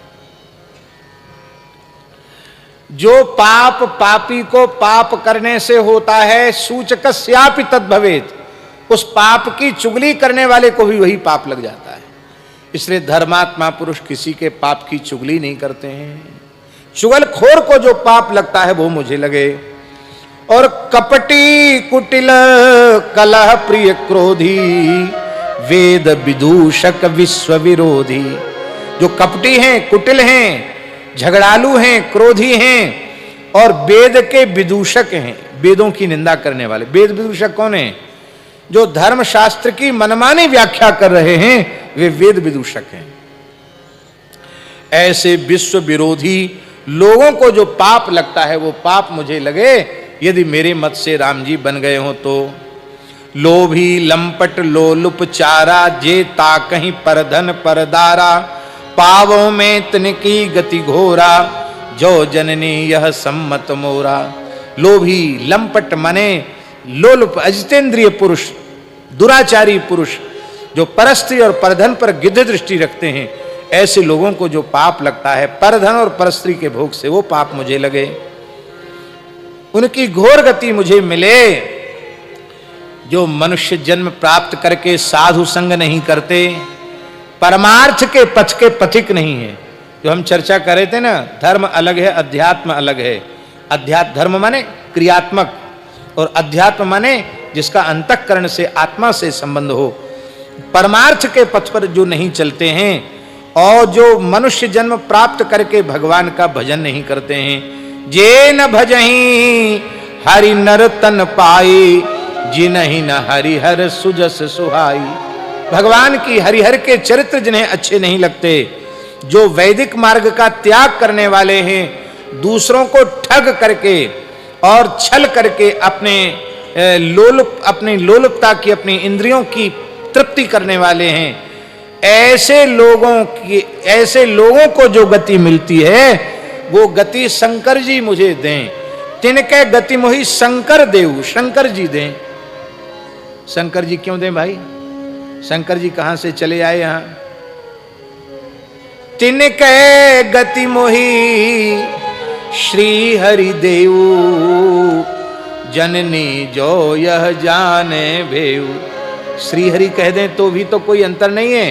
जो पाप पापी को पाप करने से होता है, सूचकस्यापि तद्भवेत्, उस पाप की चुगली करने वाले को भी वही पाप लग जाता है। इसलिए धर्मात्मा पुरुष किसी के पाप की चुगली नहीं करते हैं। चुगलखोर को जो पाप लगता है वो मुझे लगे। और कपटी कुटिल कलह प्रिय क्रोधी, वेद विदूषक विश्व विरोधी। जो कपटी हैं, कुटिल हैं, झगड़ालू हैं, क्रोधी हैं और वेद के विदूषक हैं, वेदों की निंदा करने वाले। वेद विदूषक कौन है? जो धर्म शास्त्र की मनमानी व्याख्या कर रहे हैं वे वेद विदूषक हैं। ऐसे विश्व विरोधी लोगों को जो पाप लगता है वो पाप मुझे लगे, यदि मेरे मत से राम जी बन गए हो तो। लोभी लंपट लोलुप चारा, जे ता कहीं परधन परदारा, पावों में तिनकी गति घोरा, जो जननी यह सम्मत मोरा। लोभी लंपट माने लोलुप अजितेंद्रिय पुरुष, दुराचारी पुरुष, जो परस्त्री और परधन पर गिद्ध दृष्टि रखते हैं, ऐसे लोगों को जो पाप लगता है परधन और परस्त्री के भोग से, वो पाप मुझे लगे, उनकी घोर गति मुझे मिले। जो मनुष्य जन्म प्राप्त करके साधु संग नहीं करते, परमार्थ के पथ के पथिक नहीं है। जो हम चर्चा कर रहे थे ना, धर्म अलग है, अध्यात्म अलग है। अध्यात्म धर्म माने क्रियात्मक, और अध्यात्म माने जिसका अंतःकरण से आत्मा से संबंध हो। परमार्थ के पथ पर जो नहीं चलते हैं और जो मनुष्य जन्म प्राप्त करके भगवान का भजन नहीं करते हैं, जे न भजही हरि नर तन पाई, जिनहि न हरिहर सुजस सुहाई। भगवान की हरिहर के चरित्र जिन्हें अच्छे नहीं लगते, जो वैदिक मार्ग का त्याग करने वाले हैं, दूसरों को ठग करके और छल करके अपनी लोलुपता की, अपनी इंद्रियों की तृप्ति करने वाले हैं, ऐसे लोगों को जो गति मिलती है, वो गति शंकर जी मुझे दें। तिनके गति मोहि शंकर देव, शंकर जी दें। शंकर जी क्यों दें भाई? शंकर जी कहां से चले आए यहां? तिनके गति मोहि श्री हरि देव, जननी जो यह जाने भेव। श्री हरि कह दें तो भी तो कोई अंतर नहीं है,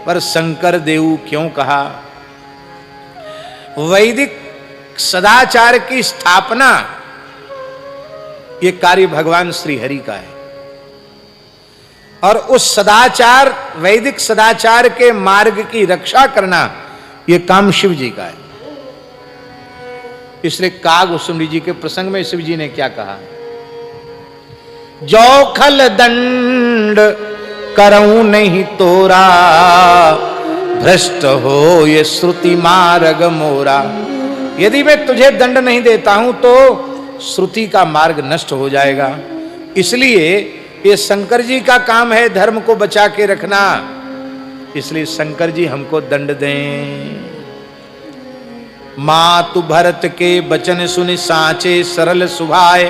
पर शंकर देव क्यों कहा? वैदिक सदाचार की स्थापना ये कार्य भगवान श्री हरि का है, और उस सदाचार, वैदिक सदाचार के मार्ग की रक्षा करना ये काम शिव जी का है। इसलिए कागभूषुंडी जी के प्रसंग में शिव जी ने क्या कहा? जो खल दंड करऊं नहीं तोरा, भ्रष्ट हो ये श्रुति मार्ग मोरा। यदि मैं तुझे दंड नहीं देता हूं तो श्रुति का मार्ग नष्ट हो जाएगा। इसलिए ये शंकर जी का काम है धर्म को बचा के रखना, इसलिए शंकर जी हमको दंड दें। मातु भरत के बचन सुनि साचे सरल सुभाए,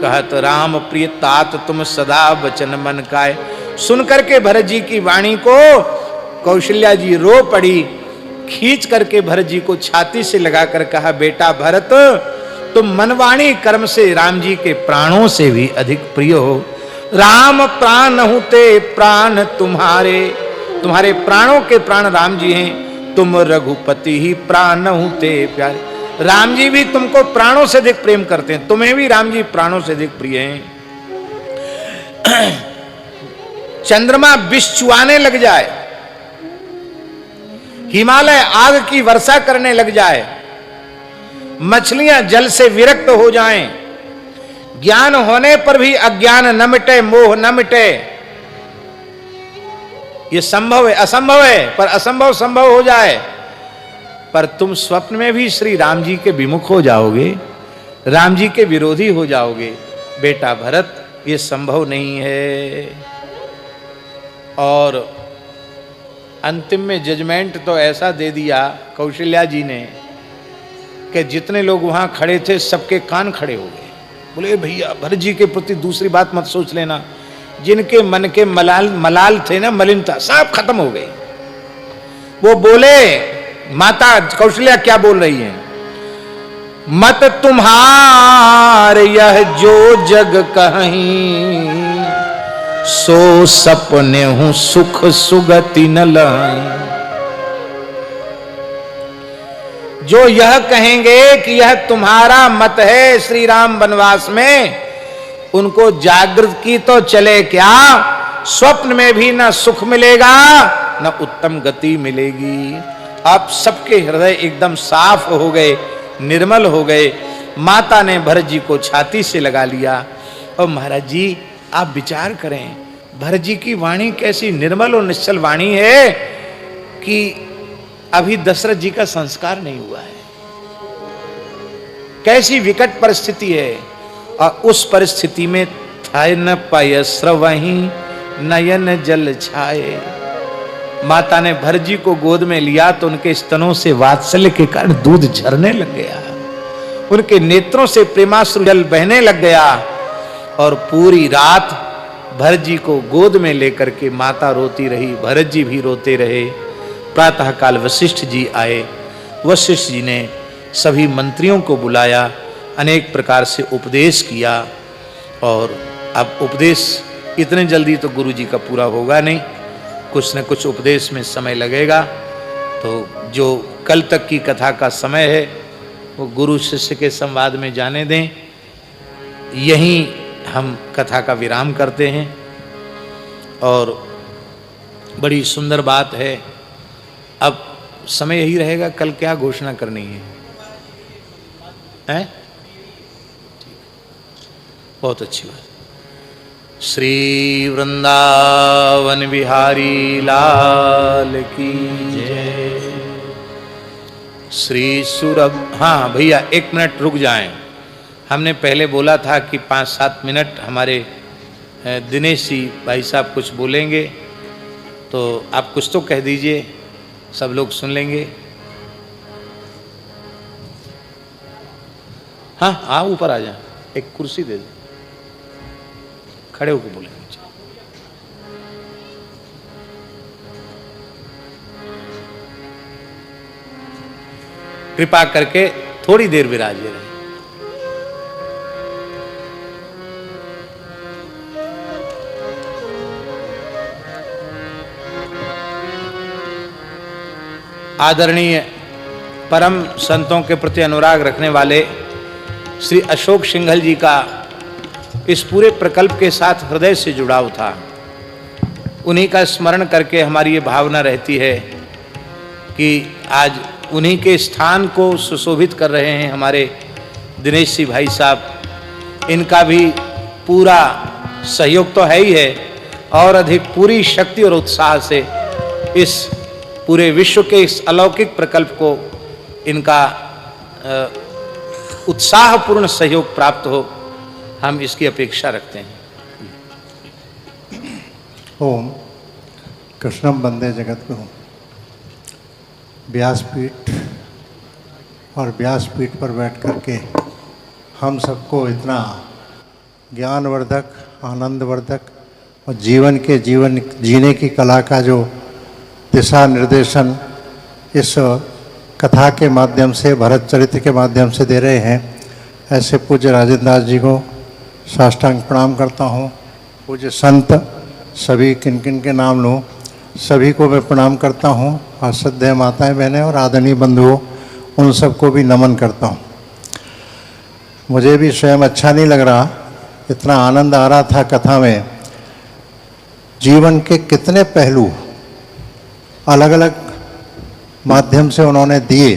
कहत राम प्रिय तात तुम सदा बचन मन काए। सुन करके भरत जी की वाणी को कौशल्या जी रो पड़ी, खींच करके भरत जी को छाती से लगाकर कहा, बेटा भरत तुम मनवाणी कर्म से राम जी के प्राणों से भी अधिक प्रिय हो। राम प्राण हुते प्राण तुम्हारे, तुम्हारे प्राणों के प्राण राम जी हैं, तुम रघुपति ही प्राण हुते प्यारे। राम जी भी तुमको प्राणों से अधिक प्रेम करते हैं, तुम्हें भी राम जी प्राणों से अधिक प्रिय हैं। चंद्रमा विष चुआने लग जाए, हिमालय आग की वर्षा करने लग जाए, मछलियां जल से विरक्त हो जाएं, ज्ञान होने पर भी अज्ञान न मिटे, मोह न मिटे, ये संभव है, असंभव है, पर असंभव संभव हो जाए, पर तुम स्वप्न में भी श्री राम जी के विमुख हो जाओगे, राम जी के विरोधी हो जाओगे। बेटा भरत ये संभव नहीं है। और अंतिम में जजमेंट तो ऐसा दे दिया कौशल्या जी ने कि जितने लोग वहां खड़े थे सबके कान खड़े हो गए। बोले भैया भरत जी के प्रति दूसरी बात मत सोच लेना, जिनके मन के मलाल थे ना, मलिनता सब खत्म हो गई। वो बोले, माता कौशल्या क्या बोल रही है? मत तुम्हार यह जो जग कहीं, सो सपने हूं सुख सुगति न लाई। जो यह कहेंगे कि यह तुम्हारा मत है श्री राम वनवास में, उनको जागृत की तो चले क्या, स्वप्न में भी न सुख मिलेगा न उत्तम गति मिलेगी। अब सबके हृदय एकदम साफ हो गए, निर्मल हो गए। माता ने भरत जी को छाती से लगा लिया। और महाराज जी आप विचार करें, भरत जी की वाणी कैसी निर्मल और निश्चल वाणी है कि अभी दशरथ जी का संस्कार नहीं हुआ है। कैसी विकट परिस्थिति है, और उस परिस्थिति में था न पयस्र वहीं नयन जल छाए। माता ने भरजी को गोद में लिया तो उनके स्तनों से वात्सल्य के कारण दूध झरने लग गया, उनके नेत्रों से प्रेमाश्रु जल बहने लग गया। और पूरी रात भरजी को गोद में लेकर के माता रोती रही, भरत जी भी रोते रहे। प्रातःकाल वशिष्ठ जी आए। वशिष्ठ जी ने सभी मंत्रियों को बुलाया, अनेक प्रकार से उपदेश किया। और अब उपदेश इतने जल्दी तो गुरु जी का पूरा होगा नहीं, कुछ न कुछ उपदेश में समय लगेगा। तो जो कल तक की कथा का समय है वो गुरु शिष्य के संवाद में जाने दें। यहीं हम कथा का विराम करते हैं। और बड़ी सुंदर बात है, अब समय यही रहेगा, कल क्या घोषणा करनी है, हैं? बहुत अच्छी बात। श्री वृंदावन बिहारी लाल की जय। श्री सुरभ, हाँ भैया 1 मिनट रुक जाएं। हमने पहले बोला था कि 5-7 मिनट हमारे दिनेश जी भाई साहब कुछ बोलेंगे, तो आप कुछ तो कह दीजिए, सब लोग सुन लेंगे। हाँ हाँ, ऊपर आ जाए, एक कुर्सी दे दे, खड़े होकर बोलेंगे। कृपा करके थोड़ी देर विराजे रहे। आदरणीय परम संतों के प्रति अनुराग रखने वाले श्री अशोक सिंघल जी का इस पूरे प्रकल्प के साथ हृदय से जुड़ाव था। उन्हीं का स्मरण करके हमारी ये भावना रहती है कि आज उन्हीं के स्थान को सुशोभित कर रहे हैं हमारे दिनेश जी भाई साहब। इनका भी पूरा सहयोग तो है ही है, और अधिक पूरी शक्ति और उत्साह से इस पूरे विश्व के इस अलौकिक प्रकल्प को इनका उत्साहपूर्ण सहयोग प्राप्त हो, हम इसकी अपेक्षा रखते हैं। ओम कृष्णम वंदे जगद्गुरु। व्यासपीठ और व्यासपीठ पर बैठ करके हम सबको इतना ज्ञानवर्धक, आनंदवर्धक और जीवन जीने की कला का जो दिशा निर्देशन इस कथा के माध्यम से, भरत चरित्र के माध्यम से दे रहे हैं, ऐसे पूज्य राजेंद्र दास जी को साष्टांग प्रणाम करता हूँ। पूज्य संत सभी किन किन के नाम लूँ, सभी को मैं प्रणाम करता हूँ, और श्रद्धेय माताएं बहनें और आदरणीय बंधुओं, उन सबको भी नमन करता हूँ। मुझे भी स्वयं अच्छा नहीं लग रहा, इतना आनंद आ रहा था कथा में। जीवन के कितने पहलू अलग अलग माध्यम से उन्होंने दिए,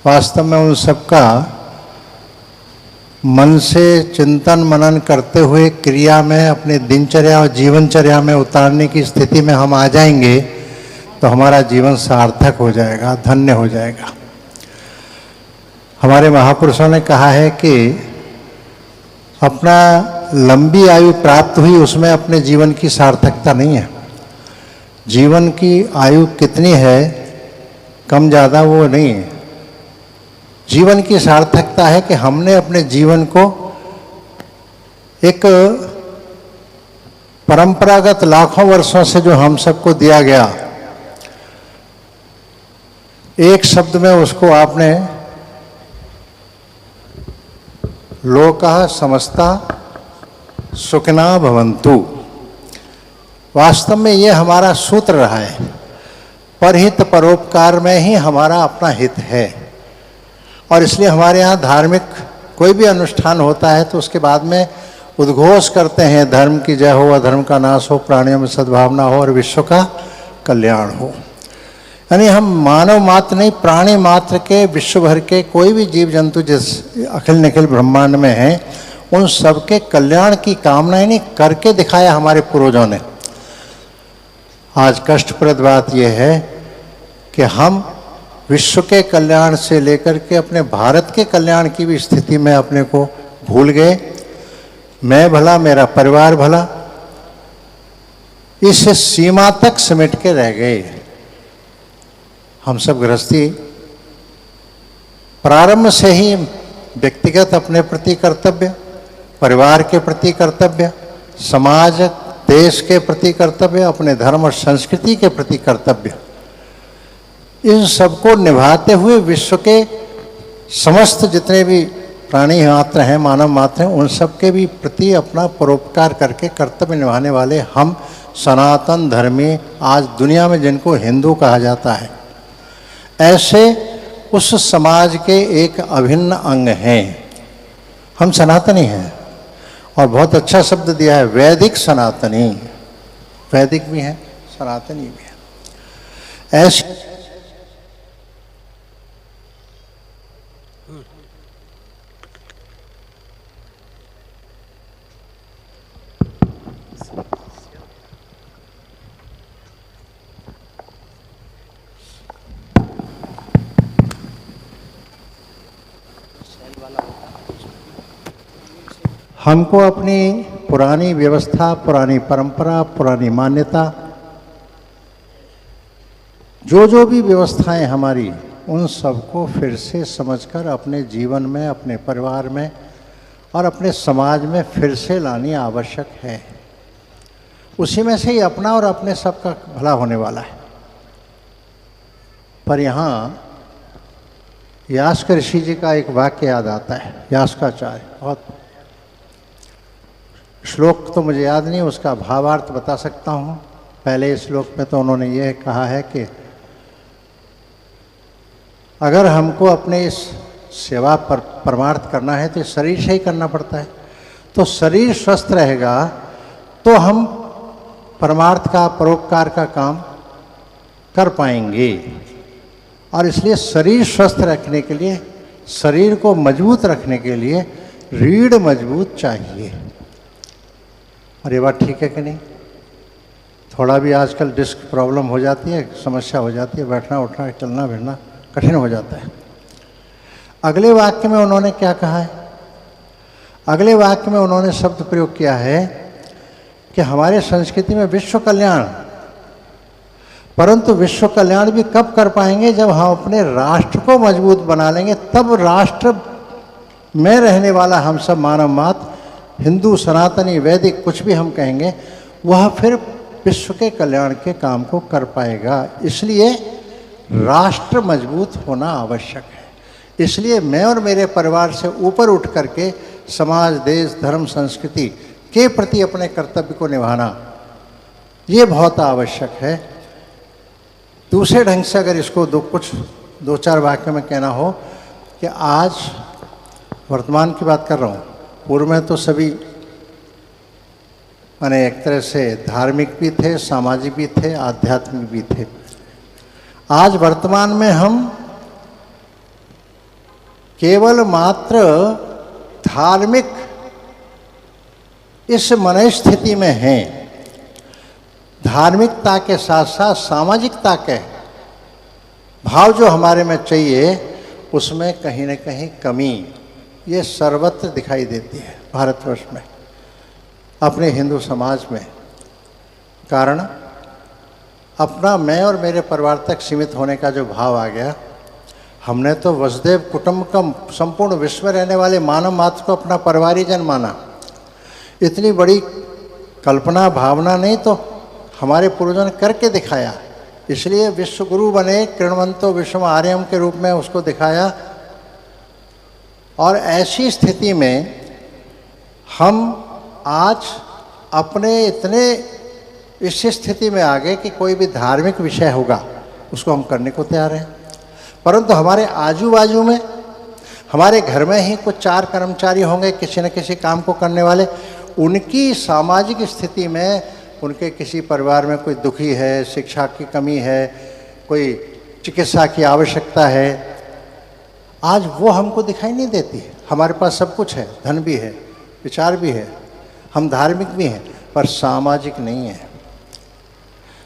वास्तव में उन सबका मन से चिंतन मनन करते हुए क्रिया में, अपने दिनचर्या और जीवनचर्या में उतारने की स्थिति में हम आ जाएंगे तो हमारा जीवन सार्थक हो जाएगा, धन्य हो जाएगा। हमारे महापुरुषों ने कहा है कि अपना लंबी आयु प्राप्त हुई उसमें अपने जीवन की सार्थकता नहीं है। जीवन की आयु कितनी है, कम ज़्यादा वो नहीं है। जीवन की सार्थकता है कि हमने अपने जीवन को एक परंपरागत लाखों वर्षों से जो हम सबको दिया गया, एक शब्द में उसको आपने लोकः समस्ता सुखिना भवन्तु। वास्तव में ये हमारा सूत्र रहा है, परहित परोपकार में ही हमारा अपना हित है। और इसलिए हमारे यहाँ धार्मिक कोई भी अनुष्ठान होता है तो उसके बाद में उद्घोष करते हैं, धर्म की जय हो, अधर्म का नाश हो, प्राणियों में सद्भावना हो और विश्व का कल्याण हो। यानी हम मानव मात्र नहीं, प्राणी मात्र के, विश्व भर के कोई भी जीव जंतु जिस अखिल निखिल ब्रह्मांड में हैं, उन सबके कल्याण की कामना ही नहीं करके दिखाया हमारे पूर्वजों ने। आज कष्टप्रद बात यह है कि हम विश्व के कल्याण से लेकर के अपने भारत के कल्याण की भी स्थिति में अपने को भूल गए। मैं भला, मेरा परिवार भला, इस सीमा तक सिमट के रह गए। हम सब गृहस्थी प्रारंभ से ही व्यक्तिगत अपने प्रति कर्तव्य, परिवार के प्रति कर्तव्य, समाज देश के प्रति कर्तव्य, अपने धर्म और संस्कृति के प्रति कर्तव्य, इन सबको निभाते हुए विश्व के समस्त जितने भी प्राणी मात्र हैं, मानव मात्र हैं, उन सब के भी प्रति अपना परोपकार करके कर्तव्य निभाने वाले हम सनातन धर्मी, आज दुनिया में जिनको हिंदू कहा जाता है, ऐसे उस समाज के एक अभिन्न अंग हैं। हम सनातनी हैं। और बहुत अच्छा शब्द दिया है, वैदिक सनातनी। वैदिक भी है, सनातनी भी है। ऐसे हमको अपनी पुरानी व्यवस्था, पुरानी परंपरा, पुरानी मान्यता, जो भी व्यवस्थाएं हमारी, उन सबको फिर से समझकर अपने जीवन में, अपने परिवार में और अपने समाज में फिर से लानी आवश्यक है। उसी में से ही अपना और अपने सबका भला होने वाला है। पर यहाँ यास्क ऋषि जी का एक वाक्य याद आता है। यास्काचार्य, बहुत श्लोक तो मुझे याद नहीं, उसका भावार्थ बता सकता हूँ। पहले श्लोक में तो उन्होंने ये कहा है कि अगर हमको अपने इस सेवा पर परमार्थ करना है तो शरीर से ही करना पड़ता है। तो शरीर स्वस्थ रहेगा तो हम परमार्थ का, परोपकार का काम कर पाएंगे। और इसलिए शरीर स्वस्थ रखने के लिए, शरीर को मजबूत रखने के लिए रीढ़ मजबूत चाहिए। और ये बात ठीक है कि नहीं? थोड़ा भी आजकल डिस्क प्रॉब्लम हो जाती है, समस्या हो जाती है, बैठना उठना, चलना फिरना कठिन हो जाता है। अगले वाक्य में उन्होंने क्या कहा है? अगले वाक्य में उन्होंने शब्द प्रयोग किया है कि हमारे संस्कृति में विश्व कल्याण, परंतु विश्व कल्याण भी कब कर पाएंगे? जब हम अपने राष्ट्र को मजबूत बना लेंगे, तब राष्ट्र में रहने वाला हम सब मानव मात्र, हिंदू, सनातनी, वैदिक, कुछ भी हम कहेंगे, वह फिर विश्व के कल्याण के काम को कर पाएगा। इसलिए राष्ट्र मजबूत होना आवश्यक है। इसलिए मैं और मेरे परिवार से ऊपर उठ करके समाज, देश, धर्म, संस्कृति के प्रति अपने कर्तव्य को निभाना, ये बहुत आवश्यक है। दूसरे ढंग से अगर इसको दो चार वाक्य में कहना हो कि आज वर्तमान की बात कर रहा हूँ, पूर्व में तो सभी माने एक तरह से धार्मिक भी थे, सामाजिक भी थे, आध्यात्मिक भी थे। आज वर्तमान में हम केवल मात्र धार्मिक इस मन स्थिति में हैं। धार्मिकता के साथ साथ सामाजिकता के भाव जो हमारे में चाहिए, उसमें कहीं न कहीं कमी ये सर्वत्र दिखाई देती है भारतवर्ष में, अपने हिंदू समाज में। कारण अपना मैं और मेरे परिवार तक सीमित होने का जो भाव आ गया। हमने तो वसुधैव कुटुंबकम, संपूर्ण विश्व में रहने वाले मानव मात्र को अपना परिवारी जन माना। इतनी बड़ी कल्पना भावना नहीं तो हमारे पूर्वजों ने करके दिखाया। इसलिए विश्व गुरु बने, कृण्वन्तो विश्वम आर्यम के रूप में उसको दिखाया। और ऐसी स्थिति में हम आज अपने इतने इस स्थिति में आ गए कि कोई भी धार्मिक विषय होगा उसको हम करने को तैयार हैं। परंतु हमारे आजू बाजू में, हमारे घर में ही कुछ 4 कर्मचारी होंगे किसी न किसी काम को करने वाले। उनकी सामाजिक स्थिति में, उनके किसी परिवार में कोई दुखी है, शिक्षा की कमी है, कोई चिकित्सा की आवश्यकता है, आज वो हमको दिखाई नहीं देती। हमारे पास सब कुछ है, धन भी है, विचार भी है, हम धार्मिक भी हैं, पर सामाजिक नहीं है।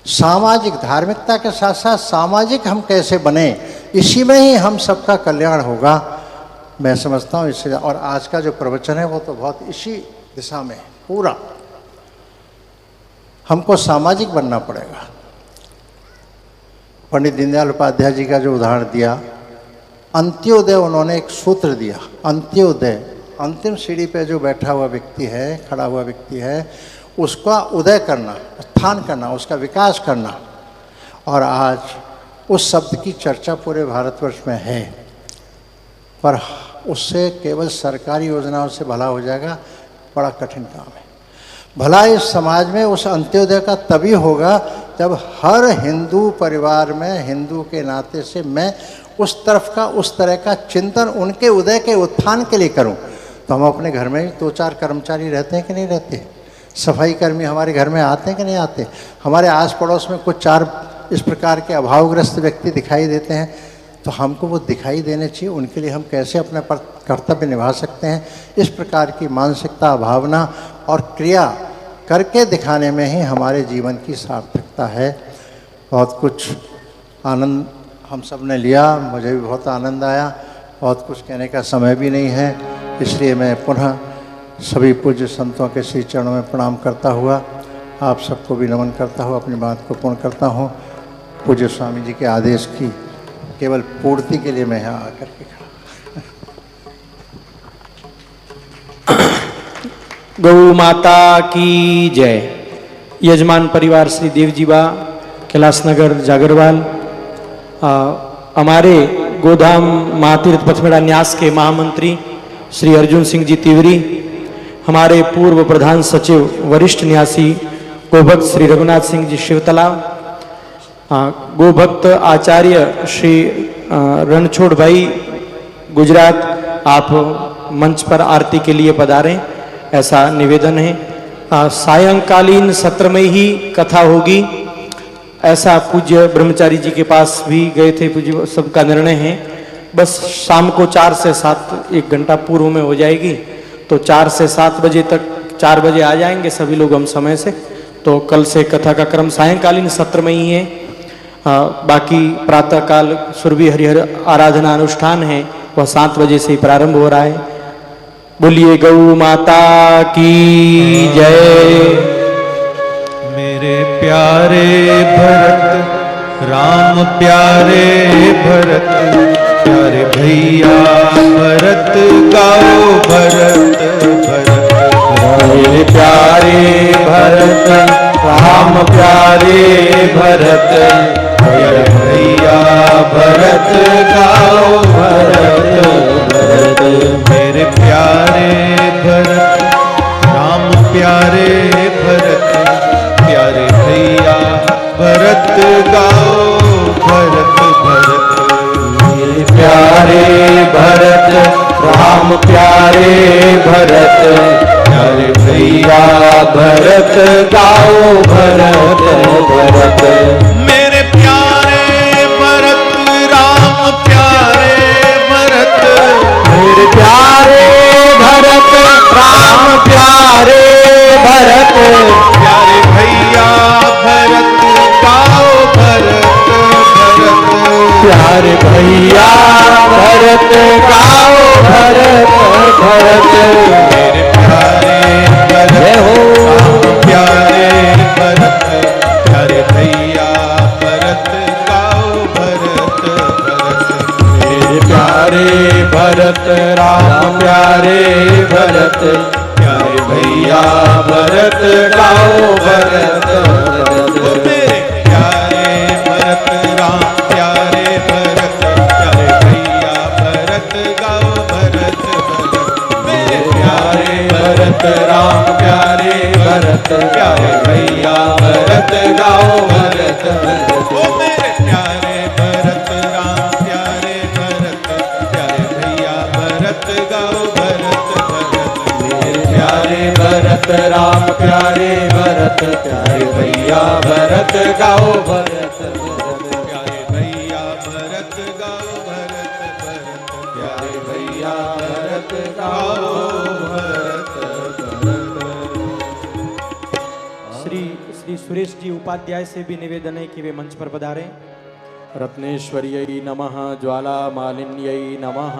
सामाजिक, धार्मिकता के साथ साथ सामाजिक हम कैसे बने, इसी में ही हम सबका कल्याण होगा, मैं समझता हूँ। इससे और आज का जो प्रवचन है वो तो बहुत इसी दिशा में है पूरा। हमको सामाजिक बनना पड़ेगा। पंडित दीनदयाल उपाध्याय जी का जो उदाहरण दिया, अंत्योदय, उन्होंने एक सूत्र दिया, अंत्योदय, अंतिम सीढ़ी पे जो बैठा हुआ व्यक्ति है, खड़ा हुआ व्यक्ति है, उसका उदय करना, उत्थान करना, उसका विकास करना। और आज उस शब्द की चर्चा पूरे भारतवर्ष में है, पर उससे केवल सरकारी योजनाओं से भला हो जाएगा, बड़ा कठिन काम है। भला इस समाज में उस अंत्योदय का तभी होगा जब हर हिंदू परिवार में हिंदू के नाते से मैं उस तरफ का, उस तरह का चिंतन उनके उदय के उत्थान के लिए करूं। तो हम अपने घर में 2-4 कर्मचारी रहते हैं कि नहीं रहते? सफाई कर्मी हमारे घर में आते हैं कि नहीं आते? हमारे आस पड़ोस में कुछ 4 इस प्रकार के अभावग्रस्त व्यक्ति दिखाई देते हैं, तो हमको वो दिखाई देने चाहिए। उनके लिए हम कैसे अपने पर कर्तव्य निभा सकते हैं, इस प्रकार की मानसिकता, भावना और क्रिया करके दिखाने में ही हमारे जीवन की सार्थकता है। बहुत कुछ आनंद हम सब ने लिया, मुझे भी बहुत आनंद आया। बहुत कुछ कहने का समय भी नहीं है, इसलिए मैं पुनः सभी पूज्य संतों के श्री चरणों में प्रणाम करता हुआ आप सबको भी नमन करता हुआ अपनी बात को पूर्ण करता हूँ। पूज्य स्वामी जी के आदेश की केवल पूर्ति के लिए मैं यहाँ आकर के खड़ा। गौ माता की जय। यजमान परिवार श्री देवजीबा, कैलाश नगर, जागरवाल, हमारे गोधाम महातीर्थ पथमेड़ा न्यास के महामंत्री श्री अर्जुन सिंह जी तिवरी, हमारे पूर्व प्रधान सचिव वरिष्ठ न्यासी गोभक्त श्री रघुनाथ सिंह जी शिवतला, गोभक्त आचार्य श्री रणछोड़ भाई गुजरात, आप मंच पर आरती के लिए पधारें, ऐसा निवेदन है। सायंकालीन सत्र में ही कथा होगी, ऐसा पूज्य ब्रह्मचारी जी के पास भी गए थे, पूज्य सबका निर्णय है। बस शाम को 4 से 7, 1 घंटा पूर्व में हो जाएगी, तो 4 से 7 बजे तक, 4 बजे आ जाएंगे सभी लोग हम समय से। तो कल से कथा का क्रम सायंकालीन सत्र में ही है। बाकी प्रातःकाल सुरभि हरिहर आराधना अनुष्ठान है, वह 7 बजे से ही प्रारंभ हो रहा है। बोलिए गौ माता की जय। मेरे प्यारे भरत, राम प्यारे भरत, प्यारे भैया भरत, गाओ भरत भरत। मेरे प्यारे भरत, राम प्यारे भरत, प्यारे भैया भरत, गाओ भरत भरत। मेरे प्यारे भरत, राम प्यारे भरत, प्यारे भैया भरत, गाओ भरत भरत। मेरे प्यारे भरत, राम प्यारे भरत, प्यारे भैया भरत, गाओ भरत भरत। मेरे प्यारे भरत, राम प्यारे भरत, मेरे प्यारे भरत, राम प्यारे भरत, प्यारे भैया भरत, गाओ भरत भरत। प्यारे भैया भरत, गाओ भरत भरत। मेरे प्यारे भरत, जय हो। राम प्यारे भरत, प्यारे भैया भरत, गाओ भरत भरत। मेरे प्यारे भरत, राम प्यारे भरत, प्यारे भैया भरत, गाओ भरत भरत। मेरे प्यारे भरत, राम प्यारे भरत, प्यारे भैया भरत, गाओ भरत भरत। मेरे प्यारे भरत, राम प्यारे भरत, प्यारे भैया भरत, गाओ भरत भरत। ओ मेरे प्यारे भरत, राम प्यारे भरत, प्यारे भैया भरत, गाओ भरत भरत। मेरे प्यारे भरत, राम प्यारे भरत, प्यारे भैया भरत, गाओ भरत भरत। प्यारे भैया भरत, गाओ भरत भरत। प्यारे भैया भरत, गाओ भरत भरत। श्री सुरेश जी उपाध्याय से भी निवेदन है कि वे मंच पर पधारें। रत्नेश्वर्यै नमः ज्वालामालिन्यै नमः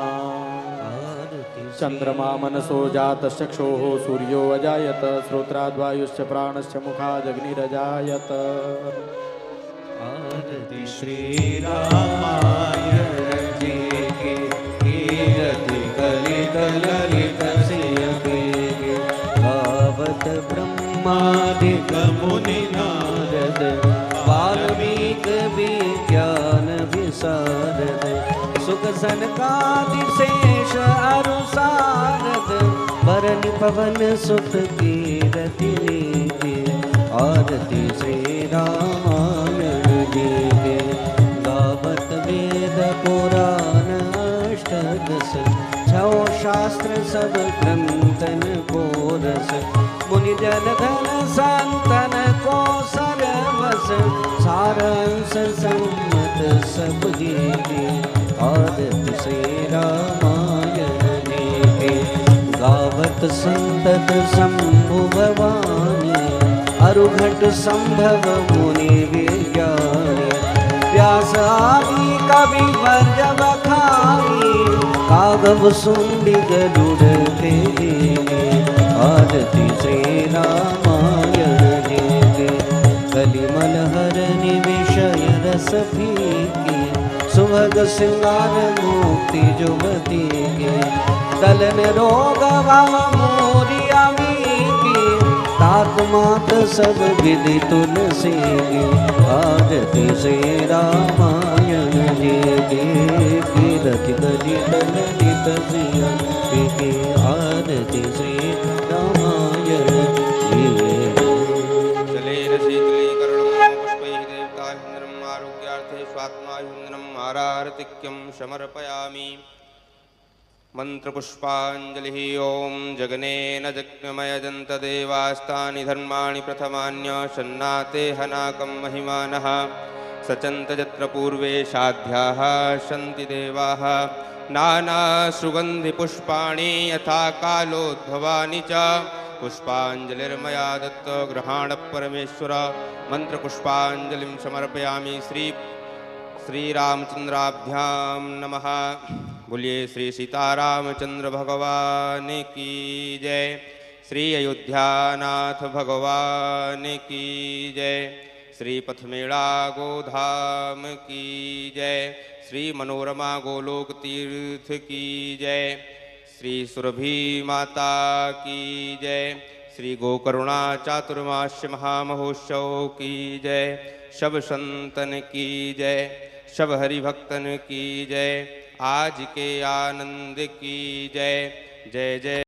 चंद्रमा मनसो जातश्चक्षुः सूर्यो अजायत श्रोत्राद्वायुश्च प्राणश्च मुखादग्निरजायत आरती श्री रामाय रचिके कीरति कलित ललित सियके गावत ब्रह्मादिक मुनि नारद वाल्मीकि विज्ञान विशारद सुख सनकादि शेष अरु सारद वरन पवन सुत कीरति नीके आरती श्री रामायण जी के गावत वेद पुराण अष्टदश छौ शास्त्र सब ग्रंथन को रस मुनि जन धन संतन को सरवस सारांश सम्मत सब जीवे आरती श्री रामायण जी के गावत संतत शंभु भवानी अरुघट संभव मुनि विज्ञानी व्यास आदि कवि वर्ज बखानी कागव सुंडी गरुड़ देवी आरती श्री रामायण जी के कलिमल हरनि विषय रस फीके सुभग सिंगार मुक्ति जुगति के दलन रोग भव मोरिया तात मात सब विधि तुलसी आरती श्री रामायण जी की रति ललित ललित सिया की आरती श्री रामायण जी जलेन शीतलीकरणं पुष्पैः देवताहिन्द्रम् आरोग्यार्थे स्वात्माहिन्द्रम् आरार्तिक्यं समर्पयामि मंत्रपुष्पांजलि ओं जगनेन जग्नमयजन्त देवास्तानि धर्माणि प्रथमान्य शन्नाते हनाकं महिमानः सचन्त यत्र पूर्वे साध्याः सन्ति देवाः नानासुगन्धिपुष्पाणि यथा कालोद्भवानि च पुष्पाञ्जलिर्मया दत्त गृहाण परमेश्वर मंत्रपुष्पांजलिं समर्पयामि श्री रामचंद्राभ्यां नमः। बोलिए श्री सीतारामचंद्र भगवान की जय। श्री अयोध्यानाथ भगवान की जय। श्री पथमेड़ा गोधाम की जय। श्री मनोरमा गोलोक तीर्थ की जय। श्री सुरभि माता की जय। श्री गोकरुणा चातुर्मास्य महामहोत्सव की जय। शब संतन की जय। शब हरिभक्तन की जय। आज के आनंद की जय। जय जय।